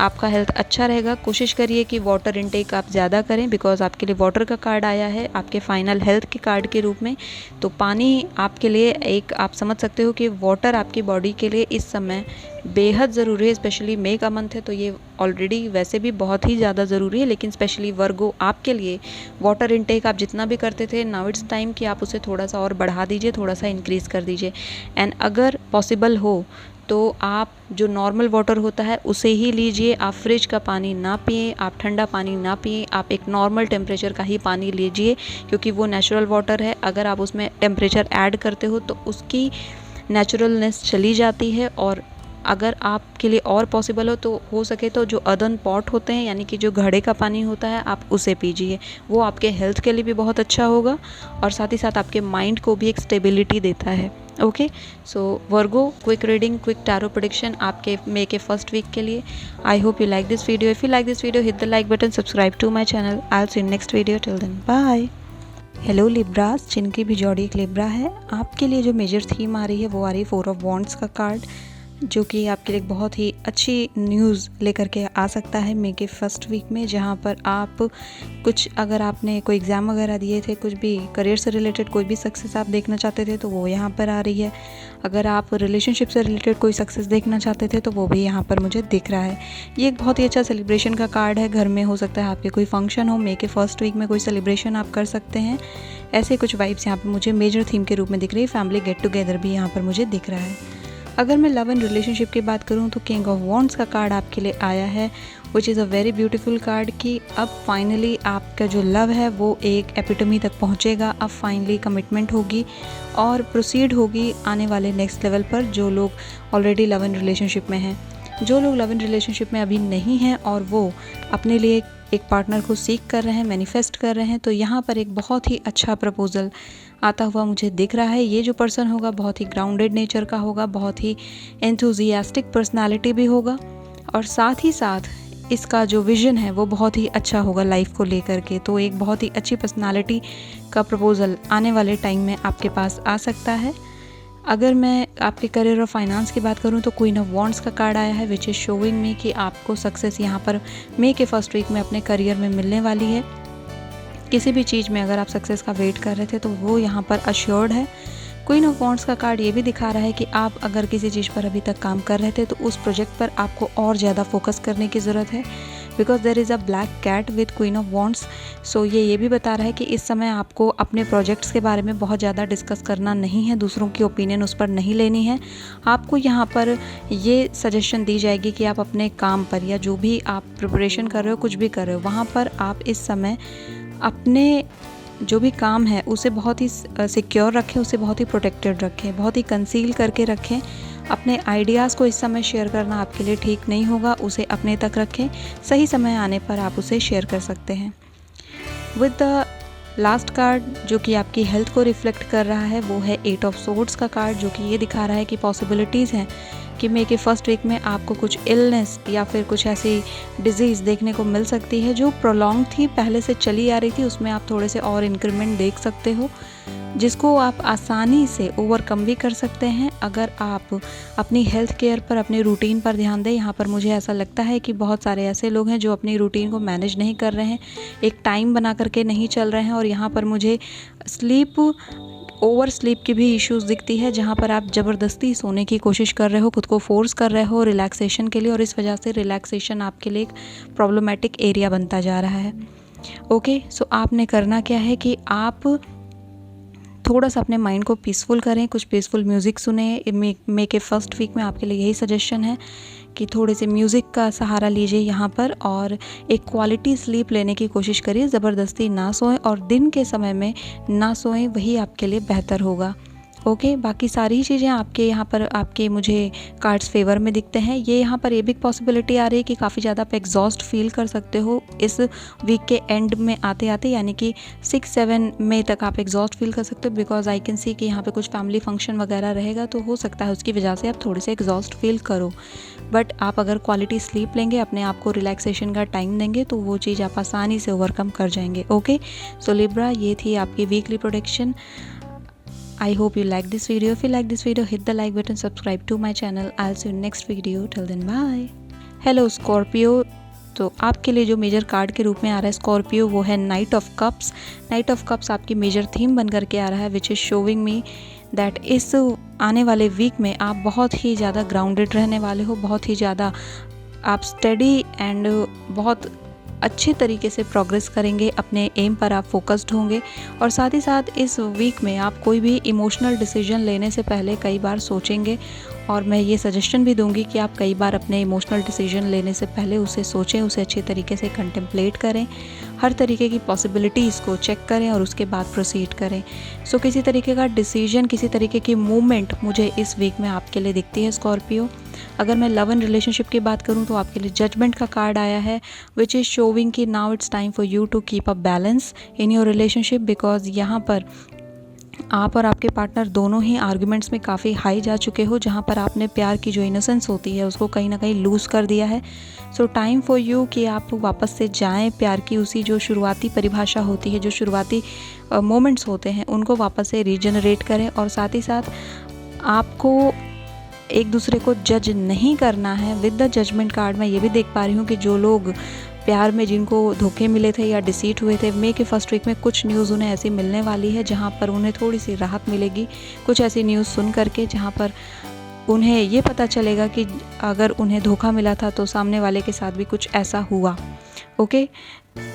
आपका हेल्थ अच्छा रहेगा। कोशिश करिए कि वाटर इनटेक आप ज़्यादा करें, बिकॉज आपके लिए वाटर का कार्ड आया है आपके फाइनल हेल्थ के कार्ड के रूप में। तो पानी आपके लिए एक, आप समझ सकते हो कि वाटर आपकी बॉडी के लिए इस समय बेहद ज़रूरी है। स्पेशली मई का मंथ है तो ये ऑलरेडी वैसे भी बहुत ही ज़्यादा ज़रूरी है, लेकिन स्पेशली वर्गो आपके लिए वाटर इनटेक आप जितना भी करते थे, नाउ इट्स टाइम कि आप उसे थोड़ा सा और बढ़ा दीजिए, थोड़ा सा इंक्रीज़ कर दीजिए। एंड अगर पॉसिबल हो तो आप जो नॉर्मल वाटर होता है उसे ही लीजिए। आप फ्रिज का पानी ना पिएं, आप ठंडा पानी ना पिएं, आप एक नॉर्मल टेम्परेचर का ही पानी लीजिए, क्योंकि वो नेचुरल वाटर है। अगर आप उसमें टेम्परेचर ऐड करते हो तो उसकी नेचुरलनेस चली जाती है। और अगर आपके लिए और पॉसिबल हो सके तो जो अर्दन पॉट होते हैं, यानी कि जो घड़े का पानी होता है, आप उसे पीजिए। वो आपके हेल्थ के लिए भी बहुत अच्छा होगा और साथ ही साथ आपके माइंड को भी एक स्टेबिलिटी देता है। Okay, so Virgo, quick reading, quick tarot prediction आपके मई के फर्स्ट वीक के लिए। I hope you like this video. If you like this video, hit the like button, subscribe to my channel. I will see you next video. Till then bye. Hello Libras, जिनकी भी जॉडी एक लिब्रा है, आपके लिए जो मेजर थीम आ रही है वो आ रही है 4 ऑफ वॉन्ड्स का कार्ड, जो कि आपके लिए बहुत ही अच्छी न्यूज़ लेकर के आ सकता है मई के फर्स्ट वीक में। जहाँ पर आप कुछ, अगर आपने कोई एग्ज़ाम वगैरह दिए थे, कुछ भी करियर से रिलेटेड कोई भी सक्सेस आप देखना चाहते थे तो वो यहाँ पर आ रही है। अगर आप रिलेशनशिप से रिलेटेड कोई सक्सेस देखना चाहते थे तो वो भी यहाँ पर मुझे दिख रहा है। ये एक बहुत ही अच्छा सेलिब्रेशन का कार्ड है। घर में हो सकता है आपके कोई फंक्शन हो, मई के फर्स्ट वीक में कोई सेलिब्रेशन आप कर सकते हैं। ऐसे कुछ वाइब्स यहाँ पर मुझे मेजर थीम के रूप में दिख रही है। फैमिली गेट टुगेदर भी यहाँ पर मुझे दिख रहा है। अगर मैं लव एंड रिलेशनशिप की बात करूं तो किंग ऑफ वॉन्ड्स का कार्ड आपके लिए आया है, which is a very beautiful card कि अब फाइनली आपका जो लव है वो एक एपिटमी तक पहुंचेगा। अब फाइनली कमिटमेंट होगी और प्रोसीड होगी आने वाले नेक्स्ट लेवल पर। जो लोग ऑलरेडी लव इन रिलेशनशिप में हैं, जो लोग लव इन रिलेशनशिप में अभी नहीं हैं और वो अपने लिए एक पार्टनर को सीख कर रहे हैं, मैनिफेस्ट कर रहे हैं, तो यहाँ पर एक बहुत ही अच्छा प्रपोज़ल आता हुआ मुझे दिख रहा है। ये जो पर्सन होगा बहुत ही ग्राउंडेड नेचर का होगा, बहुत ही एंथुजियास्टिक पर्सनालिटी भी होगा और साथ ही साथ इसका जो विज़न है वो बहुत ही अच्छा होगा लाइफ को लेकर के। तो एक बहुत ही अच्छी पर्सनालिटी का प्रपोज़ल आने वाले टाइम में आपके पास आ सकता है। अगर मैं आपके करियर और फाइनेंस की बात करूं तो क्वीन ऑफ वॉन्ड्स का कार्ड आया है विच इज़ शोइंग मी कि आपको सक्सेस यहां पर मई के फर्स्ट वीक में अपने करियर में मिलने वाली है। किसी भी चीज़ में अगर आप सक्सेस का वेट कर रहे थे तो वो यहाँ पर अश्योर्ड है। क्वीन ऑफ वॉन्ड्स का कार्ड ये भी दिखा रहा है कि आप अगर किसी चीज़ पर अभी तक काम कर रहे थे तो उस प्रोजेक्ट पर आपको और ज़्यादा फोकस करने की ज़रूरत है, because there is a black cat with queen of wands. So ये भी बता रहा है कि इस समय आपको अपने प्रोजेक्ट्स के बारे में बहुत ज़्यादा डिस्कस करना नहीं है, दूसरों की ओपिनियन उस पर नहीं लेनी है। आपको यहाँ पर ये सजेशन दी जाएगी कि आप अपने काम पर या जो भी आप प्रिपरेशन कर रहे हो, कुछ भी कर रहे हो, वहाँ पर आप इस समय अपने जो भी काम है उसे बहुत ही सिक्योर रखें, उसे बहुत ही प्रोटेक्टेड रखें, बहुत ही कंसील करके रखें। अपने आइडियाज़ को इस समय शेयर करना आपके लिए ठीक नहीं होगा, उसे अपने तक रखें। सही समय आने पर आप उसे शेयर कर सकते हैं। विद द लास्ट कार्ड जो कि आपकी हेल्थ को रिफ्लेक्ट कर रहा है वो है 8 ऑफ सोर्ड्स का कार्ड, जो कि ये दिखा रहा है कि पॉसिबिलिटीज़ हैं कि मई के फर्स्ट वीक में आपको कुछ इलनेस या फिर कुछ ऐसी डिजीज़ देखने को मिल सकती है जो प्रोलॉन्ग थी, पहले से चली आ रही थी, उसमें आप थोड़े से और इंक्रीमेंट देख सकते हो, जिसको आप आसानी से ओवरकम भी कर सकते हैं अगर आप अपनी हेल्थ केयर पर, अपने रूटीन पर ध्यान दें। यहाँ पर मुझे ऐसा लगता है कि बहुत सारे ऐसे लोग हैं जो अपनी रूटीन को मैनेज नहीं कर रहे हैं, एक टाइम बना करके नहीं चल रहे हैं, और यहाँ पर मुझे ओवर स्लीप की भी इश्यूज़ दिखती है, जहाँ पर आप ज़बरदस्ती सोने की कोशिश कर रहे हो, खुद को फोर्स कर रहे हो रिलैक्सेशन के लिए, और इस वजह से रिलैक्सेशन आपके लिए एक प्रॉब्लमेटिक एरिया बनता जा रहा है। ओके, सो आपने करना क्या है कि आप थोड़ा सा अपने माइंड को पीसफुल करें, कुछ पीसफुल म्यूज़िक सुने। मई के फर्स्ट वीक में आपके लिए यही सजेशन है कि थोड़े से म्यूज़िक का सहारा लीजिए यहाँ पर, और एक क्वालिटी स्लीप लेने की कोशिश करिए। ज़बरदस्ती ना सोएं और दिन के समय में ना सोएं, वही आपके लिए बेहतर होगा। ओके, बाकी सारी चीज़ें आपके यहाँ पर आपके मुझे कार्ड्स फेवर में दिखते हैं। ये यहाँ पर ये भी पॉसिबिलिटी आ रही है कि काफ़ी ज़्यादा आप एग्जॉस्ट फील कर सकते हो इस वीक के एंड में आते आते, यानी कि 6-7 मई तक आप एग्जॉस्ट फील कर सकते हो, बिकॉज आई कैन सी कि यहाँ पे कुछ फैमिली फंक्शन वगैरह रहेगा, तो हो सकता है उसकी वजह से आप थोड़े से एग्जॉस्ट फील करो। बट आप अगर क्वालिटी स्लीप लेंगे, अपने आप को रिलैक्सेशन का टाइम देंगे, तो वो चीज़ आप आसानी से ओवरकम कर जाएंगे। ओके, सो लिब्रा, ये थी आपकी weekly prediction. I hope you like this video. If you like this video, hit the like button, subscribe to my channel. I'll see you in next video. Till then, bye. Hello Scorpio. तो आपके लिए जो मेजर कार्ड के रूप में आ रहा है स्कॉर्पियो, वो है night of cups. Night of cups आपकी मेजर थीम बन करके आ रहा है, which is showing me that इस आने वाले वीक में आप बहुत ही ज़्यादा ग्राउंडेड रहने वाले हो, बहुत ही ज़्यादा आप स्टडी एंड बहुत अच्छे तरीके से प्रोग्रेस करेंगे, अपने एम पर आप फोकस्ड होंगे, और साथ ही साथ इस वीक में आप कोई भी इमोशनल डिसीजन लेने से पहले कई बार सोचेंगे, और मैं ये सजेशन भी दूंगी कि आप कई बार अपने इमोशनल डिसीजन लेने से पहले उसे सोचें, उसे अच्छे तरीके से कंटेम्पलेट करें, हर तरीके की पॉसिबिलिटीज़ को चेक करें और उसके बाद प्रोसीड करें। सो किसी तरीके का डिसीजन, किसी तरीके की मूवमेंट मुझे इस वीक में आपके लिए दिखती है स्कॉर्पियो। अगर मैं लव एंड रिलेशनशिप की बात करूं तो आपके लिए जजमेंट का कार्ड आया है, विच इज़ शोविंग कि now it's time for you to keep a balance in your relationship, because यहाँ पर आप और आपके पार्टनर दोनों ही आर्ग्यूमेंट्स में काफ़ी हाई जा चुके हो, जहाँ पर आपने प्यार की जो इनोसेंस होती है उसको कहीं ना कहीं लूज़ कर दिया है। सो टाइम फॉर यू कि आप वापस से जाएं, प्यार की उसी जो शुरुआती परिभाषा होती है, जो शुरुआती मोमेंट्स होते हैं, उनको वापस से रीजनरेट करें, और साथ ही साथ आपको एक दूसरे को जज नहीं करना है। विद द जजमेंट कार्ड मैं ये भी देख पा रही हूँ कि जो लोग प्यार में जिनको धोखे मिले थे या डिसीट हुए थे, मई के फर्स्ट वीक में कुछ न्यूज़ उन्हें ऐसी मिलने वाली है जहाँ पर उन्हें थोड़ी सी राहत मिलेगी, कुछ ऐसी न्यूज़ सुन करके जहाँ पर उन्हें ये पता चलेगा कि अगर उन्हें धोखा मिला था तो सामने वाले के साथ भी कुछ ऐसा हुआ। ओके,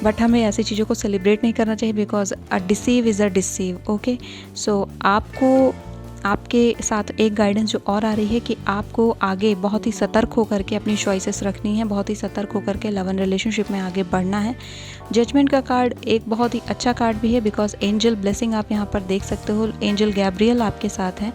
बट हमें ऐसी चीज़ों को सेलिब्रेट नहीं करना चाहिए, because a deceive is a deceive. Okay, so आपको आपके साथ एक गाइडेंस जो और आ रही है कि आपको आगे बहुत ही सतर्क होकर के अपनी चॉइसेस रखनी है, बहुत ही सतर्क होकर के लव एंड रिलेशनशिप में आगे बढ़ना है। जजमेंट का कार्ड एक बहुत ही अच्छा कार्ड भी है बिकॉज एंजल ब्लेसिंग आप यहाँ पर देख सकते हो, एंजल गैब्रियल आपके साथ हैं।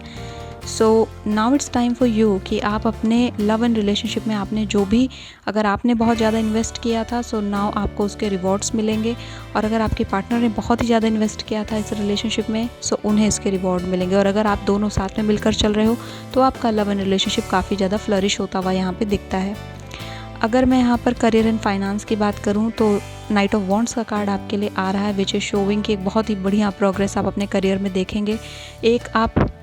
So now it's time for you कि आप अपने लव एंड रिलेशनशिप में आपने जो भी, अगर आपने बहुत ज़्यादा इन्वेस्ट किया था सो नाउ आपको उसके रिवॉर्ड्स मिलेंगे, और अगर आपके पार्टनर ने बहुत ही ज़्यादा इन्वेस्ट किया था इस रिलेशनशिप में सो उन्हें इसके रिवॉर्ड मिलेंगे। और अगर आप दोनों साथ में मिलकर चल रहे हो तो आपका लव एंड रिलेशनशिप काफ़ी ज़्यादा फ्लरिश होता हुआ यहाँ पे दिखता है। अगर मैं यहाँ पर करियर एंड फाइनेंस की बात करूँ तो नाइट ऑफ वॉन्ड्स का कार्ड आपके लिए आ रहा है विच इज़ शोविंग कि एक बहुत ही बढ़िया प्रोग्रेस आप अपने करियर में देखेंगे। एक आप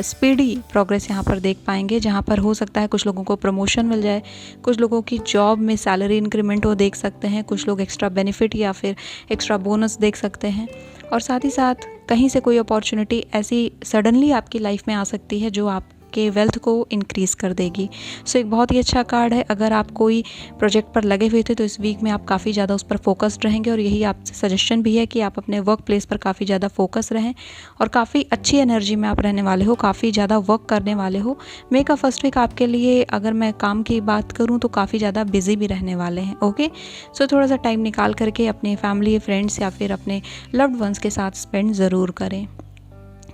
स्पीडी प्रोग्रेस यहाँ पर देख पाएंगे, जहाँ पर हो सकता है कुछ लोगों को प्रमोशन मिल जाए, कुछ लोगों की जॉब में सैलरी इंक्रीमेंट हो देख सकते हैं, कुछ लोग एक्स्ट्रा बेनिफिट या फिर एक्स्ट्रा बोनस देख सकते हैं, और साथ ही साथ कहीं से कोई अपॉर्चुनिटी ऐसी सडनली आपकी लाइफ में आ सकती है जो आपके वेल्थ को इंक्रीज़ कर देगी। सो एक बहुत ही अच्छा कार्ड है। अगर आप कोई प्रोजेक्ट पर लगे हुए थे तो इस वीक में आप काफ़ी ज़्यादा उस पर फोकस्ड रहेंगे, और यही आपसे सजेशन भी है कि आप अपने वर्क प्लेस पर काफ़ी ज़्यादा फोकस रहें और काफ़ी अच्छी एनर्जी में आप रहने वाले हो, काफ़ी ज़्यादा वर्क करने वाले हो। मे का फर्स्ट वीक आपके लिए अगर मैं काम की बात करूँ तो काफ़ी ज़्यादा बिजी भी रहने वाले हैं। ओके, सो थोड़ा सा टाइम निकाल करके अपने फैमिली, फ्रेंड्स या फिर अपने लव्ड वंस के साथ स्पेंड ज़रूर करें।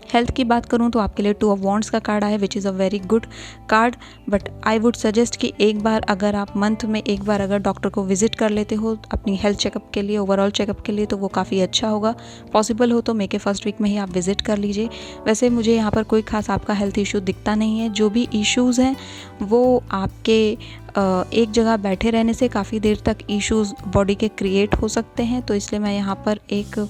हेल्थ की बात करूं तो आपके लिए 2 ऑफ वॉन्ड्स का कार्ड आया विच is a very good card, but I would suggest कि एक बार अगर आप मंथ में एक बार अगर डॉक्टर को विजिट कर लेते हो अपनी हेल्थ चेकअप के लिए, ओवरऑल चेकअप के लिए, तो वो काफ़ी अच्छा होगा। पॉसिबल हो तो मे के फर्स्ट वीक में ही आप विजिट कर लीजिए। वैसे मुझे यहाँ पर कोई खास आपका हेल्थ इशू दिखता नहीं है, जो भी इश्यूज़ हैं वो आपके एक जगह बैठे रहने से काफ़ी देर तक इश्यूज़ बॉडी के क्रिएट हो सकते हैं, तो इसलिए मैं यहाँ पर एक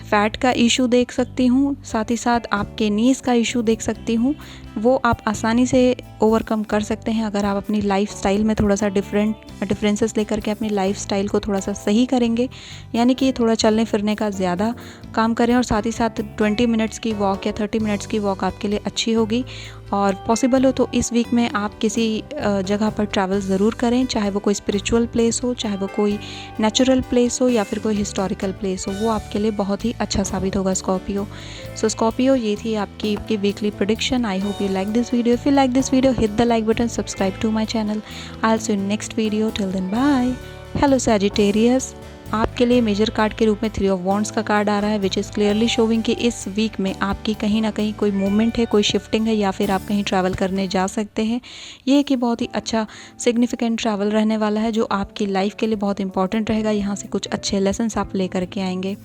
फैट का इशू देख सकती हूँ, साथ ही साथ आपके नीज़ का इशू देख सकती हूँ। वो आप आसानी से ओवरकम कर सकते हैं अगर आप अपनी लाइफ स्टाइल में थोड़ा सा डिफरेंसेस लेकर के अपनी लाइफ स्टाइल को थोड़ा सा सही करेंगे, यानी कि थोड़ा चलने फिरने का ज़्यादा काम करें, और साथ ही साथ 20 मिनट्स की वॉक या 30 मिनट्स की वॉक आपके लिए अच्छी होगी। और पॉसिबल हो तो इस वीक में आप किसी जगह पर ट्रैवल ज़रूर करें, चाहे वो कोई स्पिरिचुअल प्लेस हो, चाहे वो कोई नेचुरल प्लेस हो या फिर कोई हिस्टोरिकल प्लेस हो, वो आपके लिए बहुत ही अच्छा साबित होगा स्कॉर्पियो। सो स्कॉर्पियो, ये थी आपकी weekly prediction. I hope you like this video. If you like this video, hit the like button, subscribe to my channel. I'll see you in next video. Till then, bye. Hello Sagittarius, आपके लिए मेजर कार्ड के रूप में 3 ऑफ वॉन्ड्स का कार्ड आ रहा है विच इज़ क्लियरली शोविंग कि इस वीक में आपकी कहीं ना कहीं कोई मूवमेंट है, कोई शिफ्टिंग है, या फिर आप कहीं ट्रैवल करने जा सकते हैं। ये कि बहुत ही अच्छा सिग्निफिकेंट ट्रैवल रहने वाला है जो आपकी लाइफ के लिए बहुत इंपॉर्टेंट रहेगा। यहाँ से कुछ अच्छे लेसन्स आप लेकर के आएंगे।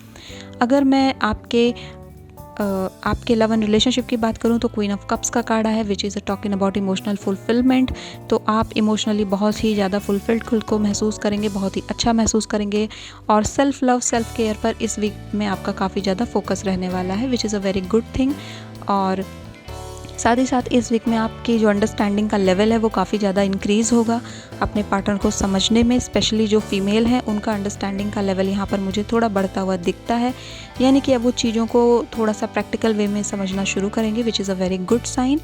अगर मैं आपके लव एंड रिलेशनशिप की बात करूं तो क्वीन ऑफ कप्स का कार्ड है which is talking about emotional fulfilment. तो आप इमोशनली बहुत ही ज़्यादा फुलफिल्ड खुद को महसूस करेंगे, बहुत ही अच्छा महसूस करेंगे, और सेल्फ लव, सेल्फ केयर पर इस वीक में आपका काफ़ी ज़्यादा फोकस रहने वाला है which is a very good thing. और साथ ही साथ इस वीक में आपकी जो अंडरस्टैंडिंग का लेवल है वो काफ़ी ज़्यादा इंक्रीज़ होगा अपने पार्टनर को समझने में, स्पेशली जो फीमेल हैं उनका अंडरस्टैंडिंग का लेवल यहाँ पर मुझे थोड़ा बढ़ता हुआ दिखता है, यानी कि अब वो चीज़ों को थोड़ा सा प्रैक्टिकल वे में समझना शुरू करेंगे which is a very good sign.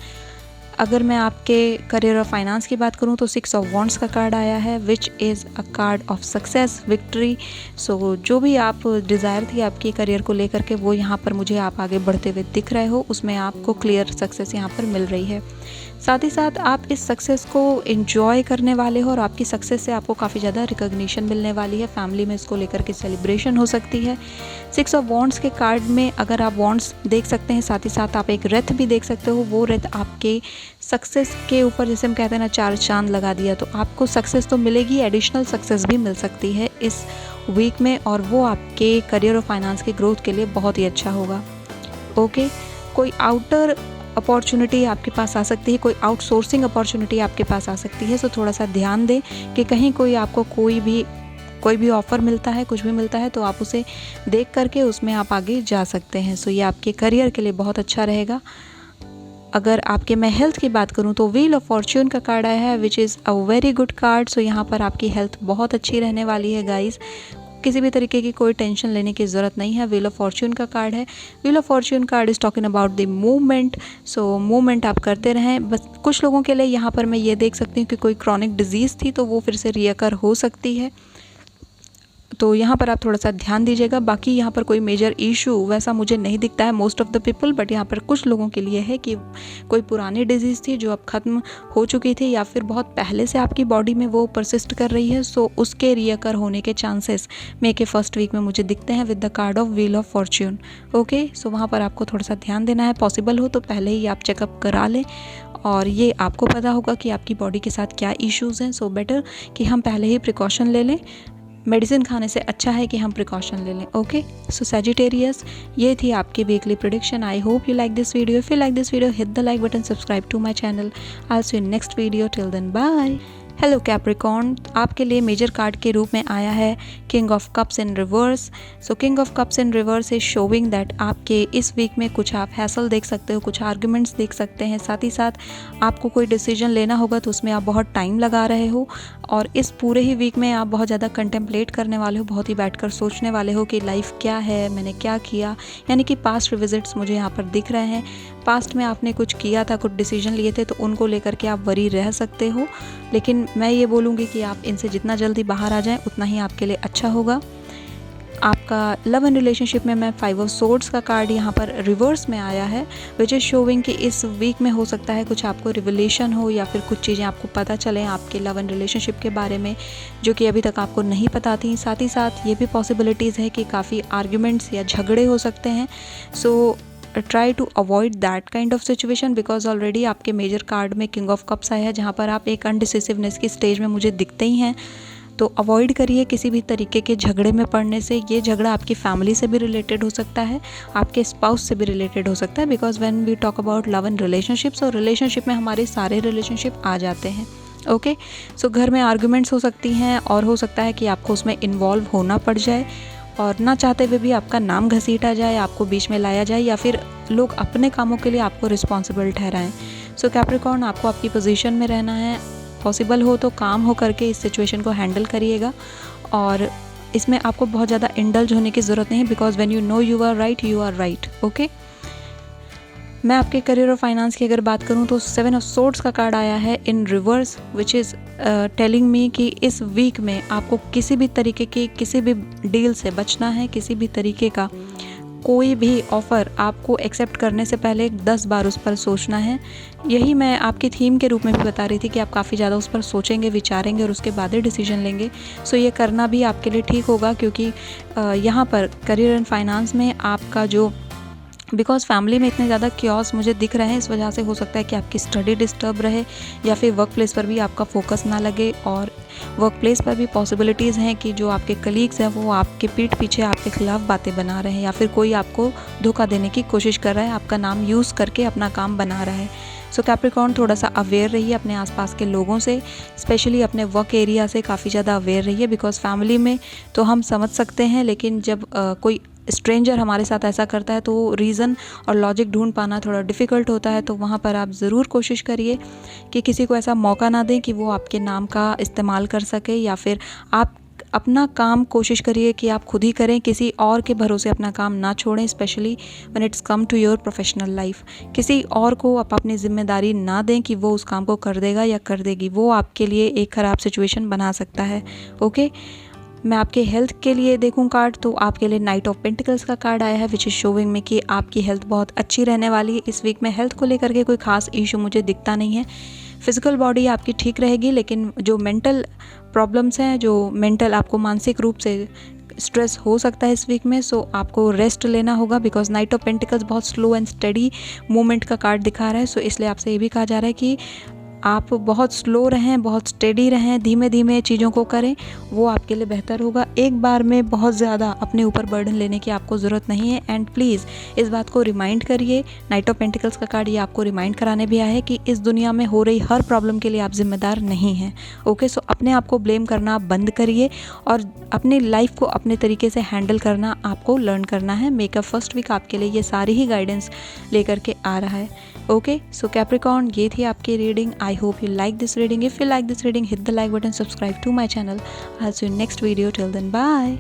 अगर मैं आपके करियर और फाइनेंस की बात करूं तो 6 ऑफ वॉन्ड्स का कार्ड आया है which is a card of success, victory. So जो भी आप डिज़ायर थी आपकी करियर को लेकर के वो यहाँ पर मुझे आप आगे बढ़ते हुए दिख रहे हो, उसमें आपको क्लियर सक्सेस यहाँ पर मिल रही है। साथ ही साथ आप इस सक्सेस को एंजॉय करने वाले हो और आपकी सक्सेस से आपको काफ़ी ज़्यादा रिकॉग्निशन मिलने वाली है। फैमिली में इसको लेकर के सेलिब्रेशन हो सकती है। 6 ऑफ वॉन्ड्स के कार्ड में अगर आप वॉन्ड्स देख सकते हैं, साथ ही साथ आप एक रथ भी देख सकते हो। वो रथ आपके सक्सेस के ऊपर, जैसे हम कहते हैं ना, 4 चांद लगा दिया, तो आपको सक्सेस तो मिलेगी, एडिशनल सक्सेस भी मिल सकती है इस वीक में, और वो आपके करियर और फाइनेंस की ग्रोथ के लिए बहुत ही अच्छा होगा। ओके, कोई आउटर अपॉर्चुनिटी आपके पास आ सकती है, कोई आउटसोर्सिंग अपॉर्चुनिटी आपके पास आ सकती है, सो थोड़ा सा ध्यान दें कि कहीं कोई आपको कोई भी ऑफ़र मिलता है, कुछ भी मिलता है, तो आप उसे देख करके उसमें आप आगे जा सकते हैं। सो ये आपके करियर के लिए बहुत अच्छा रहेगा। अगर आपके मैं हेल्थ की बात करूं तो व्हील ऑफ फॉर्च्यून का कार्ड आया है which is a very good card. So यहाँ पर आपकी हेल्थ बहुत अच्छी रहने वाली है गाइज़, किसी भी तरीके की कोई टेंशन लेने की ज़रूरत नहीं है। व्हील ऑफ फॉर्च्यून का कार्ड है। Wheel of Fortune card is talking about the movement. So movement आप करते रहें। बस कुछ लोगों के लिए यहाँ पर मैं ये देख सकती हूँ कि कोई क्रॉनिक डिजीज़ थी तो वो फिर से रियकर हो सकती है। तो यहाँ पर आप थोड़ा सा ध्यान दीजिएगा। बाकी यहाँ पर कोई मेजर इशू वैसा मुझे नहीं दिखता है most of the people, but यहाँ पर कुछ लोगों के लिए है कि कोई पुरानी डिजीज़ थी जो अब ख़त्म हो चुकी थी, या फिर बहुत पहले से आपकी बॉडी में वो परसिस्ट कर रही है, सो उसके रियकर होने के चांसेस मे के फर्स्ट वीक में मुझे दिखते हैं with the card of wheel of fortune. Okay, so वहाँ पर आपको थोड़ा सा ध्यान देना है। पॉसिबल हो तो पहले ही आप चेकअप करा लें, और ये आपको पता होगा कि आपकी बॉडी के साथ क्या इश्यूज़ हैं। सो बेटर कि हम पहले ही प्रिकॉशन ले लें। मेडिसिन खाने से अच्छा है कि हम प्रिकॉशन ले लें। ओके, सो सैजिटेरियस, ये थी आपकी weekly prediction. I hope you like this video. If you like this video, hit the like button, subscribe to my channel. I will see you next video. Till then bye. Hello Capricorn, आपके लिए मेजर कार्ड के रूप में आया है king of cups in reverse. So king of cups in reverse is showing that आपके इस वीक में कुछ आप हैसल देख सकते हो, कुछ आर्ग्यूमेंट्स देख सकते हैं। साथ ही साथ आपको कोई डिसीजन लेना होगा तो उसमें आप बहुत टाइम लगा रहे हो, और इस पूरे ही वीक में आप बहुत ज़्यादा कंटेम्पलेट करने वाले हो, बहुत ही बैठकर सोचने वाले हो कि लाइफ क्या है, मैंने क्या किया। यानी कि पास्ट रिविजिट्स मुझे यहाँ पर दिख रहे हैं। पास्ट में आपने कुछ किया था, कुछ डिसीजन लिए थे, तो उनको लेकर के आप वरी रह सकते हो, लेकिन मैं ये बोलूँगी कि आप इनसे जितना जल्दी बाहर आ जाएं उतना ही आपके लिए अच्छा होगा। आपका लव एंड रिलेशनशिप में मैं 5 ऑफ सोर्ड्स का कार्ड यहाँ पर रिवर्स में आया है, विच इज़ शोविंग कि इस वीक में हो सकता है कुछ आपको रिवलेशन हो, या फिर कुछ चीज़ें आपको पता चलें आपके लव एंड रिलेशनशिप के बारे में जो कि अभी तक आपको नहीं पता थी। साथ ही साथ ये भी पॉसिबिलिटीज़ है कि काफ़ी आर्ग्यूमेंट्स या झगड़े हो सकते हैं। So try to avoid that kind of situation, because already आपके मेजर कार्ड में किंग ऑफ कप्स आया है, जहाँ पर आप एक अनडिसिसिवनेस की स्टेज में मुझे दिखते ही हैं। तो अवॉइड करिए किसी भी तरीके के झगड़े में पड़ने से। ये झगड़ा आपकी फैमिली से भी रिलेटेड हो सकता है, आपके स्पाउस से भी रिलेटेड हो सकता है, because when we talk about love and relationships, और रिलेशनशिप में हमारे सारे रिलेशनशिप आ जाते हैं। ओके, सो घर में आर्ग्यूमेंट्स हो सकती हैं, और हो सकता है कि आपको उसमें इन्वॉल्व होना पड़ जाए, और ना चाहते हुए भी आपका नाम घसीटा जाए, आपको बीच में लाया जाए, या फिर लोग अपने कामों के लिए आपको रिस्पॉन्सिबल ठहराएं। सो कैप्रिकॉर्न, आपको आपकी पोजीशन में रहना है। पॉसिबल हो तो काम हो करके इस सिचुएशन को हैंडल करिएगा, और इसमें आपको बहुत ज़्यादा इंडल्ज होने की ज़रूरत नहीं, because when you know you are right, you are right. Okay, मैं आपके करियर और फाइनेंस की अगर बात करूं तो 7 ऑफ सोर्ड्स का कार्ड आया है in reverse, which is telling me कि इस वीक में आपको किसी भी तरीके की किसी भी डील से बचना है। किसी भी तरीके का कोई भी ऑफ़र आपको एक्सेप्ट करने से पहले 10 बार उस पर सोचना है। यही मैं आपकी थीम के रूप में भी बता रही थी कि आप काफ़ी ज़्यादा उस पर सोचेंगे, विचारेंगे, और उसके बाद ही डिसीजन लेंगे। सो ये करना भी आपके लिए ठीक होगा, क्योंकि यहाँ पर करियर एंड फाइनेंस में आपका जो, बिकॉज फैमिली में इतने ज़्यादा क्योस मुझे दिख रहे हैं, इस वजह से हो सकता है कि आपकी स्टडी डिस्टर्ब रहे, या फिर वर्क प्लेस पर भी आपका फोकस ना लगे। और वर्क प्लेस पर भी पॉसिबिलिटीज़ हैं कि जो आपके कलीग्स हैं वो आपके पीठ पीछे आपके खिलाफ बातें बना रहे हैं, या फिर कोई आपको धोखा देने की कोशिश कर रहा है, आपका नाम यूज़ करके अपना काम बना रहा है। सो कैप्रिकॉर्न, थोड़ा सा अवेयर रहिए अपने आसपास के लोगों से, स्पेशली अपने वर्क एरिया से काफ़ी ज़्यादा अवेयर रहिए, बिकॉज फैमिली में तो हम समझ सकते हैं, लेकिन जब कोई स्ट्रेंजर हमारे साथ ऐसा करता है तो रीज़न और लॉजिक ढूंढ पाना थोड़ा डिफ़िकल्ट होता है। तो वहाँ पर आप ज़रूर कोशिश करिए कि किसी को ऐसा मौका ना दें कि वो आपके नाम का इस्तेमाल कर सके, या फिर आप अपना काम कोशिश करिए कि आप खुद ही करें, किसी और के भरोसे अपना काम ना छोड़ें, specially when it's come to your professional life. किसी और को आप अपनी जिम्मेदारी ना दें कि वो उस काम को कर देगा या कर देगी, वो आपके लिए एक ख़राब सिचुएशन बना सकता है। ओके, मैं आपके हेल्थ के लिए देखूं कार्ड, तो आपके लिए नाइट ऑफ पेंटिकल्स का कार्ड आया है, विच इज़ शोविंग में कि आपकी हेल्थ बहुत अच्छी रहने वाली है। इस वीक में हेल्थ को लेकर के कोई खास इशू मुझे दिखता नहीं है। फिज़िकल बॉडी आपकी ठीक रहेगी, लेकिन जो मेंटल प्रॉब्लम्स हैं, जो मेंटल आपको मानसिक रूप से स्ट्रेस हो सकता है इस वीक में, सो आपको रेस्ट लेना होगा, बिकॉज नाइट ऑफ पेंटिकल्स बहुत स्लो एंड स्टडी मूवमेंट का कार्ड दिखा रहा है। सो इसलिए आपसे ये भी कहा जा रहा है कि आप बहुत स्लो रहें, बहुत स्टेडी रहें, धीमे धीमे चीज़ों को करें, वो आपके लिए बेहतर होगा। एक बार में बहुत ज़्यादा अपने ऊपर बर्डन लेने की आपको ज़रूरत नहीं है। एंड प्लीज़ इस बात को रिमाइंड करिए, नाइट ऑफ पेंटिकल्स का कार्ड ये आपको रिमाइंड कराने भी आया है कि इस दुनिया में हो रही हर प्रॉब्लम के लिए आप जिम्मेदार नहीं हैं। ओके, सो अपने आप को ब्लेम करना आप बंद करिए, और अपनी लाइफ को अपने तरीके से हैंडल करना आपको लर्न करना है। मेकअप फर्स्ट वीक आपके लिए ये सारी ही गाइडेंस लेकर के आ रहा है। ओके, सो कैप्रिकॉर्न, ये थी आपकी reading. I hope you like this reading. If you like this reading, hit the like button, subscribe to my channel. I'll see you next video. Till then, bye.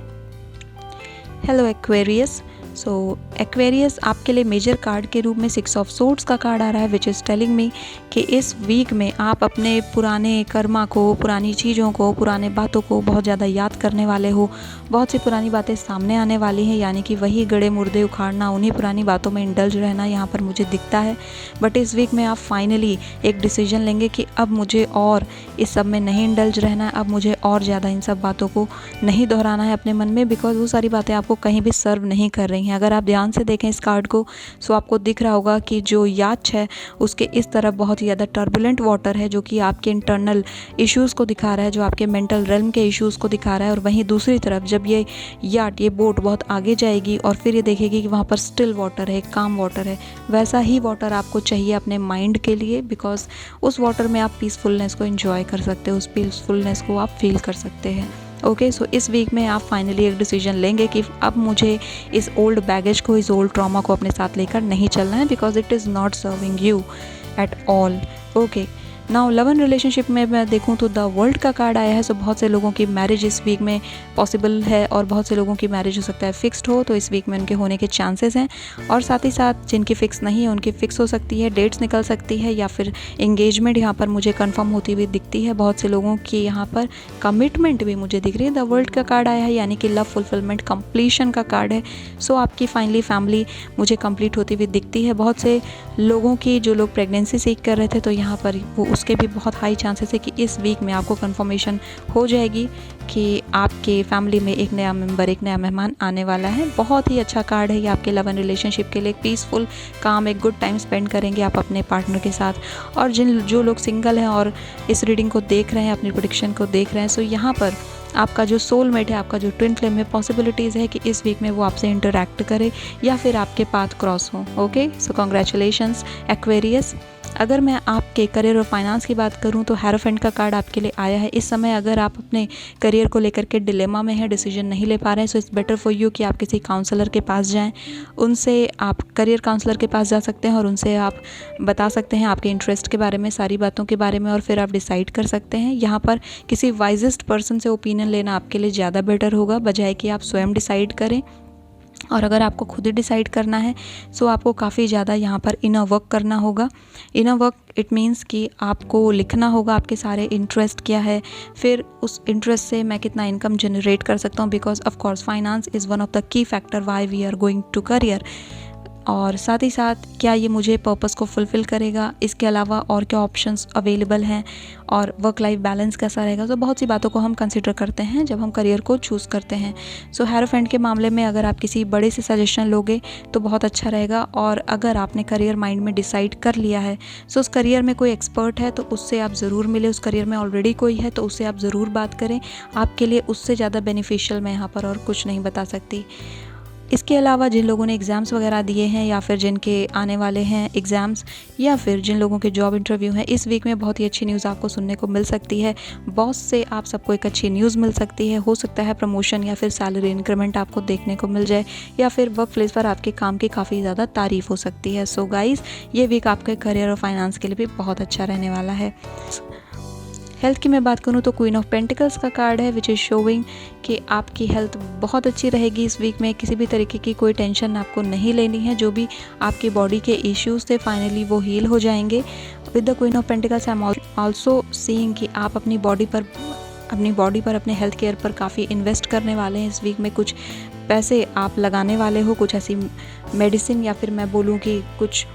Hello Aquarius. So Aquarius आपके लिए मेजर कार्ड के रूप में 6 ऑफ सोर्ड्स का कार्ड आ रहा है, विच इज़ टेलिंग मी कि इस वीक में आप अपने पुराने कर्मा को, पुरानी चीज़ों को, पुराने बातों को बहुत ज़्यादा याद करने वाले हो। बहुत सी पुरानी बातें सामने आने वाली हैं, यानी कि वही गड़े मुर्दे उखाड़ना, उन्हीं पुरानी बातों में इंडल्ज रहना यहाँ पर मुझे दिखता है। बट इस वीक में आप फाइनली एक डिसीजन लेंगे कि अब मुझे और इस सब में नहीं इंडल्ज रहना है, अब मुझे और ज़्यादा इन सब बातों को नहीं दोहराना है अपने मन में, बिकॉज वो सारी बातें आपको कहीं भी सर्व नहीं कर रही हैं। अगर आप ध्यान से देखें इस कार्ड को, सो आपको दिख रहा होगा कि जो याच है उसके इस तरफ बहुत ही ज़्यादा टर्बुलेंट वाटर है, जो कि आपके इंटरनल इश्यूज़ को दिखा रहा है, जो आपके मेंटल रेल्म के इश्यूज़ को दिखा रहा है। और वहीं दूसरी तरफ जब ये याट, ये बोट बहुत आगे जाएगी और फिर ये देखेगी कि वहाँ पर स्टिल वाटर है, काम वाटर है, वैसा ही वाटर आपको चाहिए अपने माइंड के लिए, बिकॉज उस वाटर में आप पीसफुलनेस को एंजॉय कर सकते हो, उस पीसफुलनेस को आप फील कर सकते हैं। ओके, सो इस वीक में आप फाइनली एक डिसीजन लेंगे कि अब मुझे इस ओल्ड बैगेज को, इस ओल्ड ट्रॉमा को अपने साथ लेकर नहीं चलना है, because it is not serving you at all. Okay, now love and relationship में मैं देखूं तो द वर्ल्ड का कार्ड आया है। सो बहुत से लोगों की मैरिज इस वीक में पॉसिबल है और बहुत से लोगों की मैरिज हो सकता है फिक्स्ड हो, तो इस वीक में उनके होने के चांसेस हैं। और साथ ही साथ जिनकी फ़िक्स नहीं है उनकी फ़िक्स हो सकती है, डेट्स निकल सकती है, या फिर एंगेजमेंट यहाँ पर मुझे कन्फर्म होती हुई दिखती है। बहुत से लोगों की यहाँ पर कमिटमेंट भी मुझे दिख रही है। द वर्ल्ड का कार्ड आया है, यानी कि लव फुलफिलमेंट कंप्लीशन का कार्ड है। सो आपकी फाइनली फैमिली मुझे कंप्लीट होती हुई दिखती है। बहुत से लोगों की, जो लोग प्रेगनेंसी सीख कर रहे थे, तो यहाँ पर वो उसके भी बहुत हाई चांसेस है कि इस वीक में आपको कंफर्मेशन हो जाएगी कि आपके फैमिली में एक नया मेंबर, एक नया मेहमान आने वाला है। बहुत ही अच्छा कार्ड है ये आपके लव एंड रिलेशनशिप के लिए। पीसफुल, काम, एक गुड टाइम स्पेंड करेंगे आप अपने पार्टनर के साथ। और जो लोग सिंगल हैं और इस रीडिंग को देख रहे हैं, अपनी प्रेडिक्शन को देख रहे हैं, सो यहाँ पर आपका जो सोलमेट है, आपका जो ट्विन फ्लेम में पॉसिबिलिटीज़ है कि इस वीक में वो आपसे इंटरैक्ट करे या फिर आपके पाथ क्रॉस हो। ओके, सो कॉन्ग्रेचुलेशंस एक्वेरियस। अगर मैं आपके करियर और फाइनेंस की बात करूं तो हेरोफेंट का कार्ड आपके लिए आया है। इस समय अगर आप अपने करियर को लेकर के डिलेमा में हैं, डिसीजन नहीं ले पा रहे हैं, so it's better for you कि आप किसी काउंसलर के पास जाएं। उनसे आप करियर काउंसलर के पास जा सकते हैं और उनसे आप बता सकते हैं आपके इंटरेस्ट के बारे में, सारी बातों के बारे में, और फिर आप डिसाइड कर सकते हैं। यहाँ पर किसी वाइजेस्ट पर्सन से ओपिनियन लेना आपके लिए ज़्यादा बेटर होगा, बजाय कि आप स्वयं डिसाइड करें। और अगर आपको खुद ही डिसाइड करना है, सो आपको काफ़ी ज़्यादा यहाँ पर इनर वर्क करना होगा। इनर वर्क इट मीन्स कि आपको लिखना होगा आपके सारे इंटरेस्ट क्या है, फिर उस इंटरेस्ट से मैं कितना इनकम जनरेट कर सकता हूँ, because of course finance is one of the key factor why we are going to career. और साथ ही साथ क्या ये मुझे पर्पस को फुलफ़िल करेगा, इसके अलावा और क्या ऑप्शंस अवेलेबल हैं, और वर्क लाइफ बैलेंस कैसा रहेगा। तो बहुत सी बातों को हम कंसिडर करते हैं जब हम करियर को चूज़ करते हैं। सो हेरोफेंट के मामले में अगर आप किसी बड़े से सजेशन लोगे तो बहुत अच्छा रहेगा। और अगर आपने करियर माइंड में डिसाइड कर लिया है, सो उस करियर में कोई एक्सपर्ट है तो उससे आप ज़रूर मिले, उस करियर में ऑलरेडी कोई है तो उससे आप ज़रूर बात करें। आपके लिए उससे ज़्यादा बेनिफिशियल मैं यहाँ पर और कुछ नहीं बता सकती। इसके अलावा जिन लोगों ने एग्ज़ाम्स वगैरह दिए हैं, या फिर जिनके आने वाले हैं एग्ज़ाम्स, या फिर जिन लोगों के जॉब इंटरव्यू हैं, इस वीक में बहुत ही अच्छी न्यूज़ आपको सुनने को मिल सकती है। बॉस से आप सबको एक अच्छी न्यूज़ मिल सकती है। हो सकता है प्रमोशन या फिर सैलरी इंक्रीमेंट आपको देखने को मिल जाए, या फिर वर्क प्लेस पर आपके काम की काफ़ी ज़्यादा तारीफ़ हो सकती है। सो गाइज़, ये वीक आपके करियर और फाइनेंस के लिए भी बहुत अच्छा रहने वाला है। हेल्थ की मैं बात करूँ तो क्वीन ऑफ पेंटिकल्स का कार्ड है, विच इज़ शोइंग कि आपकी हेल्थ बहुत अच्छी रहेगी इस वीक में। किसी भी तरीके की कोई टेंशन आपको नहीं लेनी है। जो भी आपकी बॉडी के इश्यूज़ थे फाइनली वो हील हो जाएंगे। With the queen of pentacles I am also seeing कि आप अपनी बॉडी पर, अपने हेल्थ केयर पर काफ़ी इन्वेस्ट करने वाले हैं इस वीक में। कुछ पैसे आप लगाने वाले हो, कुछ ऐसी मेडिसिन या फिर मैं बोलूँ कि कुछ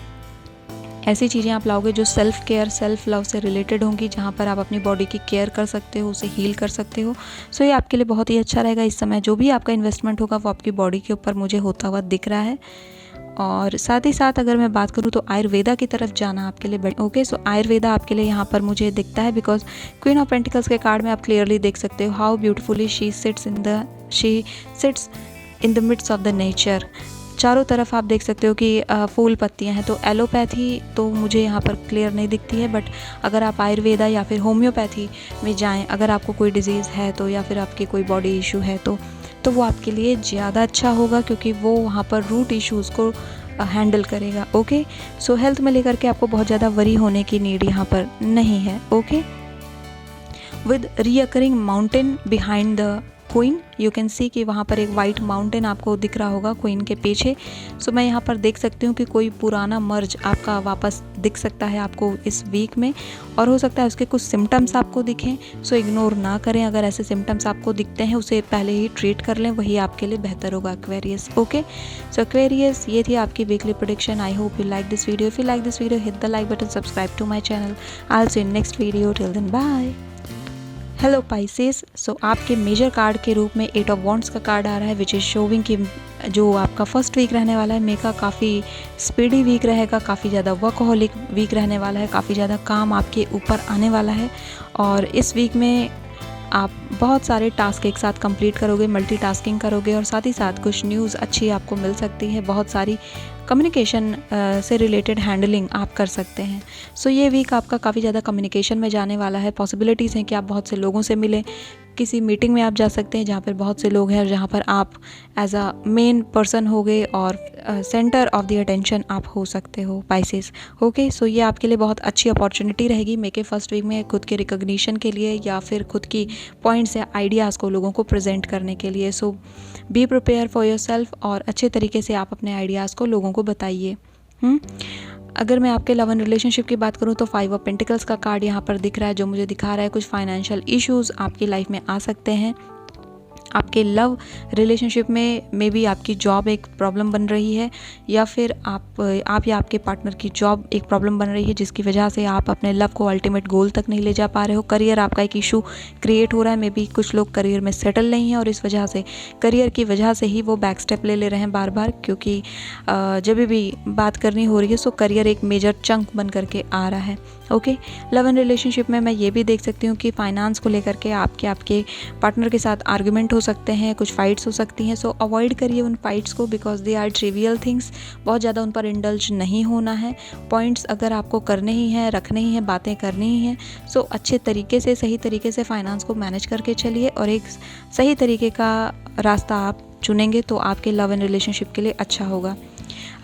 ऐसी चीज़ें आप लाओगे जो सेल्फ़ केयर, सेल्फ़ लव से रिलेटेड होंगी, जहाँ पर आप अपनी बॉडी की केयर कर सकते हो, उसे हील कर सकते हो। सो ये आपके लिए बहुत ही अच्छा रहेगा इस समय। जो भी आपका इन्वेस्टमेंट होगा वो आपकी बॉडी के ऊपर मुझे होता हुआ दिख रहा है। और साथ ही साथ अगर मैं बात करूँ तो आयुर्वेदा की तरफ जाना आपके लिए ओके। सो आयुर्वेदा आपके लिए यहाँ पर मुझे दिखता है, बिकॉज क्वीन ऑफ पेंटिकल्स के कार्ड में आप क्लियरली देख सकते हो how beautifully she sits in the midst of the nature. चारों तरफ आप देख सकते हो कि फूल पत्तियां हैं। तो एलोपैथी तो मुझे यहाँ पर क्लियर नहीं दिखती है, बट अगर आप आयुर्वेदा या फिर होम्योपैथी में जाएं, अगर आपको कोई डिजीज़ है तो, या फिर आपकी कोई बॉडी इशू है तो वो आपके लिए ज़्यादा अच्छा होगा, क्योंकि वो वहाँ पर रूट इश्यूज़ को हैंडल करेगा। ओके, सो हेल्थ में लेकर के आपको बहुत ज़्यादा वरी होने की नीड यहाँ पर नहीं है। Okay, with recurring mountain behind the queen, you can सी कि वहाँ पर एक वाइट माउंटेन आपको दिख रहा होगा क्वीन के पीछे। सो मैं यहाँ पर देख सकती हूँ कि कोई पुराना मर्ज आपका वापस दिख सकता है आपको इस वीक में, और हो सकता है उसके कुछ सिम्टम्स आपको दिखें। सो इग्नोर ना करें, अगर ऐसे सिम्टम्स आपको दिखते हैं उसे पहले ही ट्रीट कर लें, वही आपके लिए बेहतर होगा एक्वेरियस। ओके, सो एक्वेरियस ये थी आपकी weekly prediction. I hope you like this video. If you like this video hit the like button, subscribe to my channel. I will see you in next video, till then bye. Hello Pisces, so आपके मेजर कार्ड के रूप में 8 ऑफ वॉन्ड्स का कार्ड आ रहा है, विच इज़ शोविंग कि जो आपका फर्स्ट वीक रहने वाला है मे का काफ़ी स्पीडी वीक रहेगा, काफ़ी ज़्यादा वर्कहोलिक वीक रहने वाला है, काफ़ी ज़्यादा काम आपके ऊपर आने वाला है। और इस वीक में आप बहुत सारे टास्क एक साथ कंप्लीट करोगे, मल्टीटास्किंग करोगे, और साथ ही साथ कुछ न्यूज़ अच्छी आपको मिल सकती है। बहुत सारी कम्युनिकेशन से रिलेटेड हैंडलिंग आप कर सकते हैं। सो ये वीक आपका काफ़ी ज़्यादा कम्युनिकेशन में जाने वाला है। पॉसिबिलिटीज़ हैं कि आप बहुत से लोगों से मिलें, किसी मीटिंग में आप जा सकते हैं जहाँ पर बहुत से लोग हैं और जहाँ पर आप एज अ मेन पर्सन हो गए और सेंटर ऑफ द अटेंशन आप हो सकते हो पाइसेस। ओके, सो ये आपके लिए बहुत अच्छी अपॉर्चुनिटी रहेगी मे के फर्स्ट वीक में खुद के रिकॉग्निशन के लिए या फिर खुद की पॉइंट्स या आइडियाज़ को लोगों को प्रेजेंट करने के लिए। So be prepare for yourself और अच्छे तरीके से आप अपने आइडियाज़ को लोगों को बताइए। अगर मैं आपके लव एंड रिलेशनशिप की बात करूं तो 5 ऑफ पेंटिकल्स का कार्ड यहाँ पर दिख रहा है, जो मुझे दिखा रहा है कुछ फाइनेंशियल इश्यूज़ आपकी लाइफ में आ सकते हैं। आपके लव रिलेशनशिप में मे बी आपकी जॉब एक प्रॉब्लम बन रही है, या फिर आप या आपके पार्टनर की जॉब एक प्रॉब्लम बन रही है जिसकी वजह से आप अपने लव को अल्टीमेट गोल तक नहीं ले जा पा रहे हो। करियर आपका एक इशू क्रिएट हो रहा है, मे बी कुछ लोग करियर में सेटल नहीं हैं और इस वजह से करियर की वजह से ही वो बैक स्टेप ले रहे हैं बार बार, क्योंकि जब भी बात करनी हो रही है सो करियर एक मेजर चंक बन करके आ रहा है। ओके, लव एंड रिलेशनशिप में मैं ये भी देख सकती हूँ कि फाइनेंस को लेकर के आपके पार्टनर के साथ आर्गुमेंट हो सकते हैं, कुछ फाइट्स हो सकती हैं। सो अवॉइड करिए उन फाइट्स को, because they are trivial things. बहुत ज़्यादा उन पर इंडल्ज नहीं होना है। पॉइंट्स अगर आपको करने ही हैं, रखने ही हैं, बातें करनी ही हैं, सो अच्छे तरीके से सही तरीके से फाइनेंस को मैनेज करके चलिए और एक सही तरीके का रास्ता आप चुनेंगे तो आपके लव एंड रिलेशनशिप के लिए अच्छा होगा।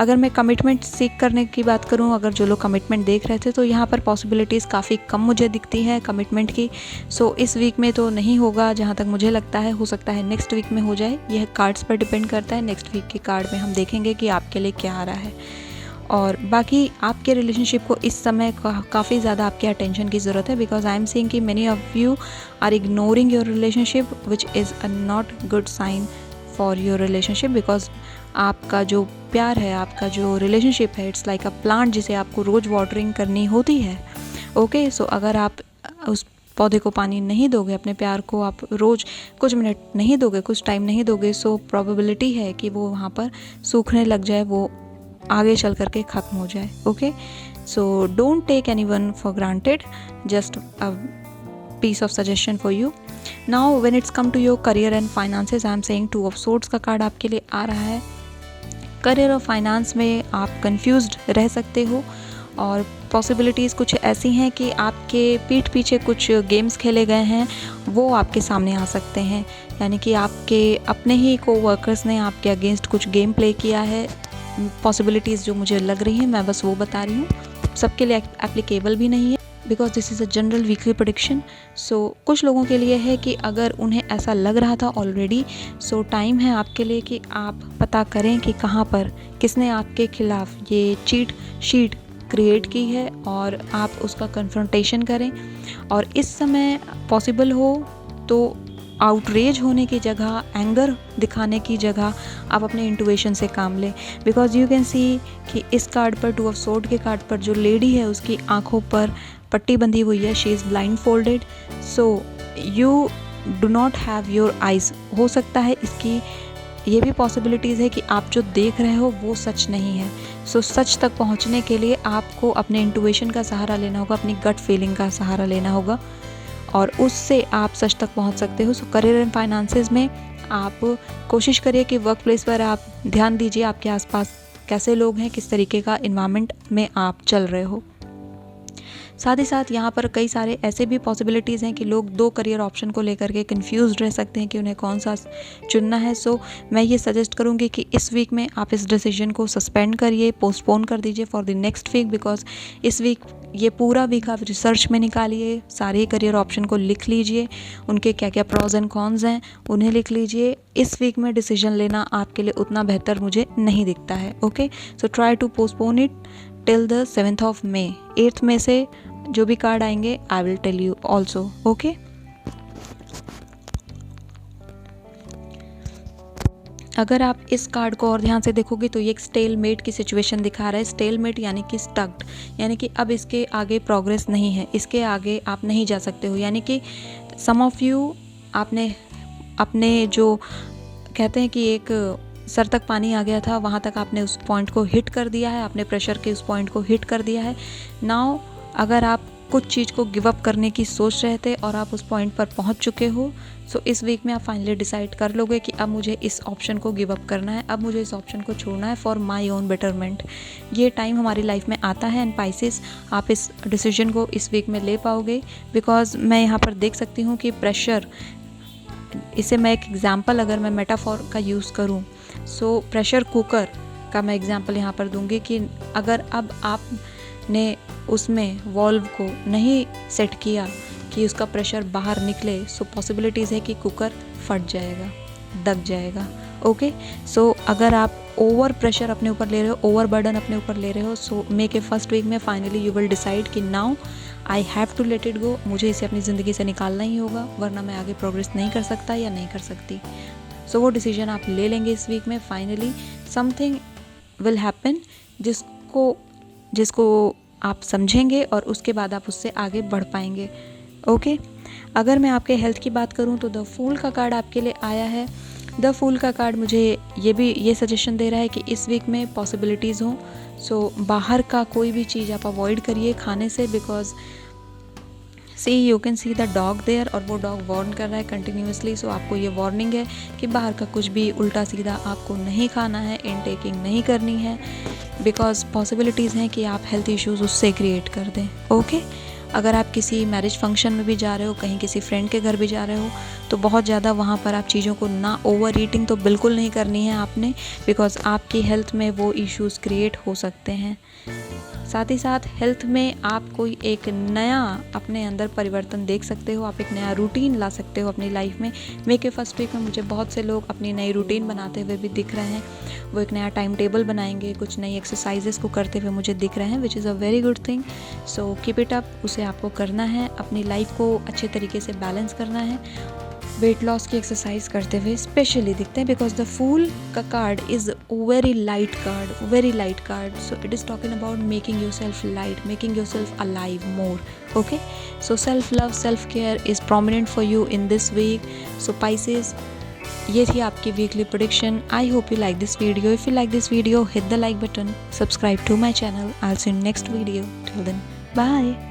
अगर मैं कमिटमेंट सीख करने की बात करूं, अगर जो लोग कमिटमेंट देख रहे थे तो यहाँ पर पॉसिबिलिटीज़ काफ़ी कम मुझे दिखती है कमिटमेंट की। सो इस वीक में तो नहीं होगा जहाँ तक मुझे लगता है, हो सकता है नेक्स्ट वीक में हो जाए। यह कार्ड्स पर डिपेंड करता है। नेक्स्ट वीक के कार्ड में हम देखेंगे कि आपके लिए क्या आ रहा है। और बाकी आपके रिलेशनशिप को इस समय काफ़ी ज़्यादा आपके अटेंशन की ज़रूरत है, बिकॉज आई एम सीइंग कि many of you are ignoring your relationship, which is a not good sign for your relationship. Because आपका जो प्यार है, आपका जो रिलेशनशिप है, इट्स लाइक अ प्लांट जिसे आपको रोज़ वाटरिंग करनी होती है। ओके, सो अगर आप उस पौधे को पानी नहीं दोगे, अपने प्यार को आप रोज़ कुछ मिनट नहीं दोगे, कुछ टाइम नहीं दोगे, सो प्रोबेबिलिटी है कि वो वहाँ पर सूखने लग जाए, वो आगे चल करके ख़त्म हो जाए। Okay, so don't take anyone for granted, just a piece of suggestion for you. Now when it's come to your career and finances, I am saying 2 of swords का कार्ड आपके लिए आ रहा है। करियर और फाइनेंस में आप कंफ्यूज्ड रह सकते हो और पॉसिबिलिटीज़ कुछ ऐसी हैं कि आपके पीठ पीछे कुछ गेम्स खेले गए हैं, वो आपके सामने आ सकते हैं। यानी कि आपके अपने ही कोवर्कर्स ने आपके अगेंस्ट कुछ गेम प्ले किया है। पॉसिबिलिटीज़ जो मुझे लग रही हैं मैं बस वो बता रही हूँ, सबके लिए एप्लीकेबल भी नहीं है, because this is a general weekly prediction. So कुछ लोगों के लिए है कि अगर उन्हें ऐसा लग रहा था ऑलरेडी, सो टाइम है आपके लिए कि आप पता करें कि कहाँ पर किसने आपके खिलाफ ये चीट शीट क्रिएट की है और आप उसका कन्फ्रंटेशन करें। और इस समय पॉसिबल हो तो आउटरेज होने की जगह, एंगर दिखाने की जगह आप अपने इंटुइशन से काम लें। बिकॉज यू कैन सी कि इस कार्ड पर 2 ऑफ सोर्ड के कार्ड पर जो लेडी है उसकी आँखों पर पट्टी बंधी हुई है, she is blind folded. So you do not have your eyes. हो सकता है इसकी ये भी पॉसिबिलिटीज़ है कि आप जो देख रहे हो वो सच नहीं है। सो सच तक पहुंचने के लिए आपको अपने इंटुइशन का सहारा लेना होगा, अपनी गट फीलिंग का सहारा लेना होगा और उससे आप सच तक पहुंच सकते हो। सो करियर एंड फाइनेंसेस में आप कोशिश करिए कि वर्क प्लेस पर आप ध्यान दीजिए आपके आसपास कैसे लोग हैं, किस तरीके का इन्वायरमेंट में आप चल रहे हो। साथ ही साथ यहाँ पर कई सारे ऐसे भी पॉसिबिलिटीज़ हैं कि लोग 2 करियर ऑप्शन को लेकर के कंफ्यूज्ड रह सकते हैं कि उन्हें कौन सा चुनना है। सो मैं ये सजेस्ट करूँगी कि इस वीक में आप इस डिसीजन को सस्पेंड करिए, पोस्टपोन कर दीजिए for the next week, because इस वीक ये पूरा वीक आप रिसर्च में निकालिए, सारे करियर ऑप्शन को लिख लीजिए, उनके क्या क्या प्रॉज एंड कॉन्स हैं उन्हें लिख लीजिए। इस वीक में डिसीजन लेना आपके लिए उतना बेहतर मुझे नहीं दिखता है। Okay, so try to postpone it till the 7th of May। 8th में से जो भी कार्ड आएंगे I will tell you also. Okay, अगर आप इस कार्ड को और ध्यान से देखोगे तो ये एक स्टेलमेट की सिचुएशन दिखा रहा है। स्टेलमेट यानी कि स्टक्ड, यानी कि अब इसके आगे प्रोग्रेस नहीं है, इसके आगे आप नहीं जा सकते हो। यानी कि सम ऑफ यू आपने अपने जो कहते हैं कि एक सर तक पानी आ गया था, वहाँ तक आपने उस पॉइंट को हिट कर दिया है, आपने प्रेशर के उस पॉइंट को हिट कर दिया है। नाउ अगर आप कुछ चीज़ को गिव अप करने की सोच रहे थे और आप उस पॉइंट पर पहुंच चुके हो, सो इस वीक में आप फाइनली डिसाइड कर लोगे कि अब मुझे इस ऑप्शन को गिव अप करना है, अब मुझे इस ऑप्शन को छोड़ना है फॉर माय ओन बेटरमेंट। ये टाइम हमारी लाइफ में आता है एंड पाइसेस, आप इस डिसीजन को इस वीक में ले पाओगे। बिकॉज मैं यहाँ पर देख सकती हूँ कि प्रेशर, इसे मैं एक एग्जाम्पल अगर मैं मेटाफॉर का यूज़ करूँ, सो प्रेशर कुकर का मैं एग्जाम्पल यहाँ पर दूँगी कि अगर अब आपने उसमें वॉल्व को नहीं सेट किया कि उसका प्रेशर बाहर निकले, सो पॉसिबिलिटीज़ है कि कुकर फट जाएगा, दब जाएगा। ओके, सो अगर आप ओवर प्रेशर अपने ऊपर ले रहे हो, ओवर बर्डन अपने ऊपर ले रहे हो, सो मे के फर्स्ट वीक में फाइनली यू विल डिसाइड कि now I have to let it go, मुझे इसे अपनी ज़िंदगी से निकालना ही होगा, वरना मैं आगे प्रोग्रेस नहीं कर सकता या नहीं कर सकती। सो वो डिसीजन आप ले लेंगे इस वीक में। फाइनली समथिंग विल हैपन जिसको आप समझेंगे और उसके बाद आप उससे आगे बढ़ पाएंगे। ओके, अगर मैं आपके हेल्थ की बात करूं तो द फूल का कार्ड आपके लिए आया है। द फूल का कार्ड मुझे ये सजेशन दे रहा है कि इस वीक में पॉसिबिलिटीज़ हों, सो बाहर का कोई भी चीज़ आप अवॉइड करिए खाने से। Because you can see the dog there, और वो डॉग वार्न कर रहा है कंटिन्यूसली। सो आपको ये वार्निंग है कि बाहर का कुछ भी उल्टा सीधा आपको नहीं खाना है, इनटेकिंग नहीं करनी है, बिकॉज पॉसिबिलिटीज़ हैं कि आप हेल्थ इश्यूज़ उससे क्रिएट कर दें। ओके, अगर आप किसी मैरिज फंक्शन में भी जा रहे हो, कहीं किसी फ्रेंड के घर भी जा रहे हो, तो बहुत ज़्यादा वहाँ पर आप चीज़ों को ना ओवर ईटिंग तो बिल्कुल नहीं करनी है आपने, बिकॉज आपकी हेल्थ में वो इश्यूज़ क्रिएट हो सकते हैं। साथ ही साथ हेल्थ में आप कोई एक नया अपने अंदर परिवर्तन देख सकते हो, आप एक नया रूटीन ला सकते हो अपनी लाइफ में। मे के फर्स्ट वीक में मुझे बहुत से लोग अपनी नई रूटीन बनाते हुए भी दिख रहे हैं, वो एक नया टाइम टेबल बनाएंगे, कुछ नई एक्सरसाइजेस को करते हुए मुझे दिख रहे हैं, विच is a very good thing. So keep it up, उसे आपको करना है, अपनी लाइफ को अच्छे तरीके से बैलेंस करना है। वेट लॉस की एक्सरसाइज करते हुए स्पेशली दिखते हैं, बिकॉज द फूल का card is very light card, so it is talking about making your self light, making your self alive more. Okay, so self love, self care is prominent for you in this week. So Pisces, ये थी आपकी weekly prediction. I hope you like this video. If you like this video, hit the like button, subscribe to my channel. I will see you next video. Till then, bye.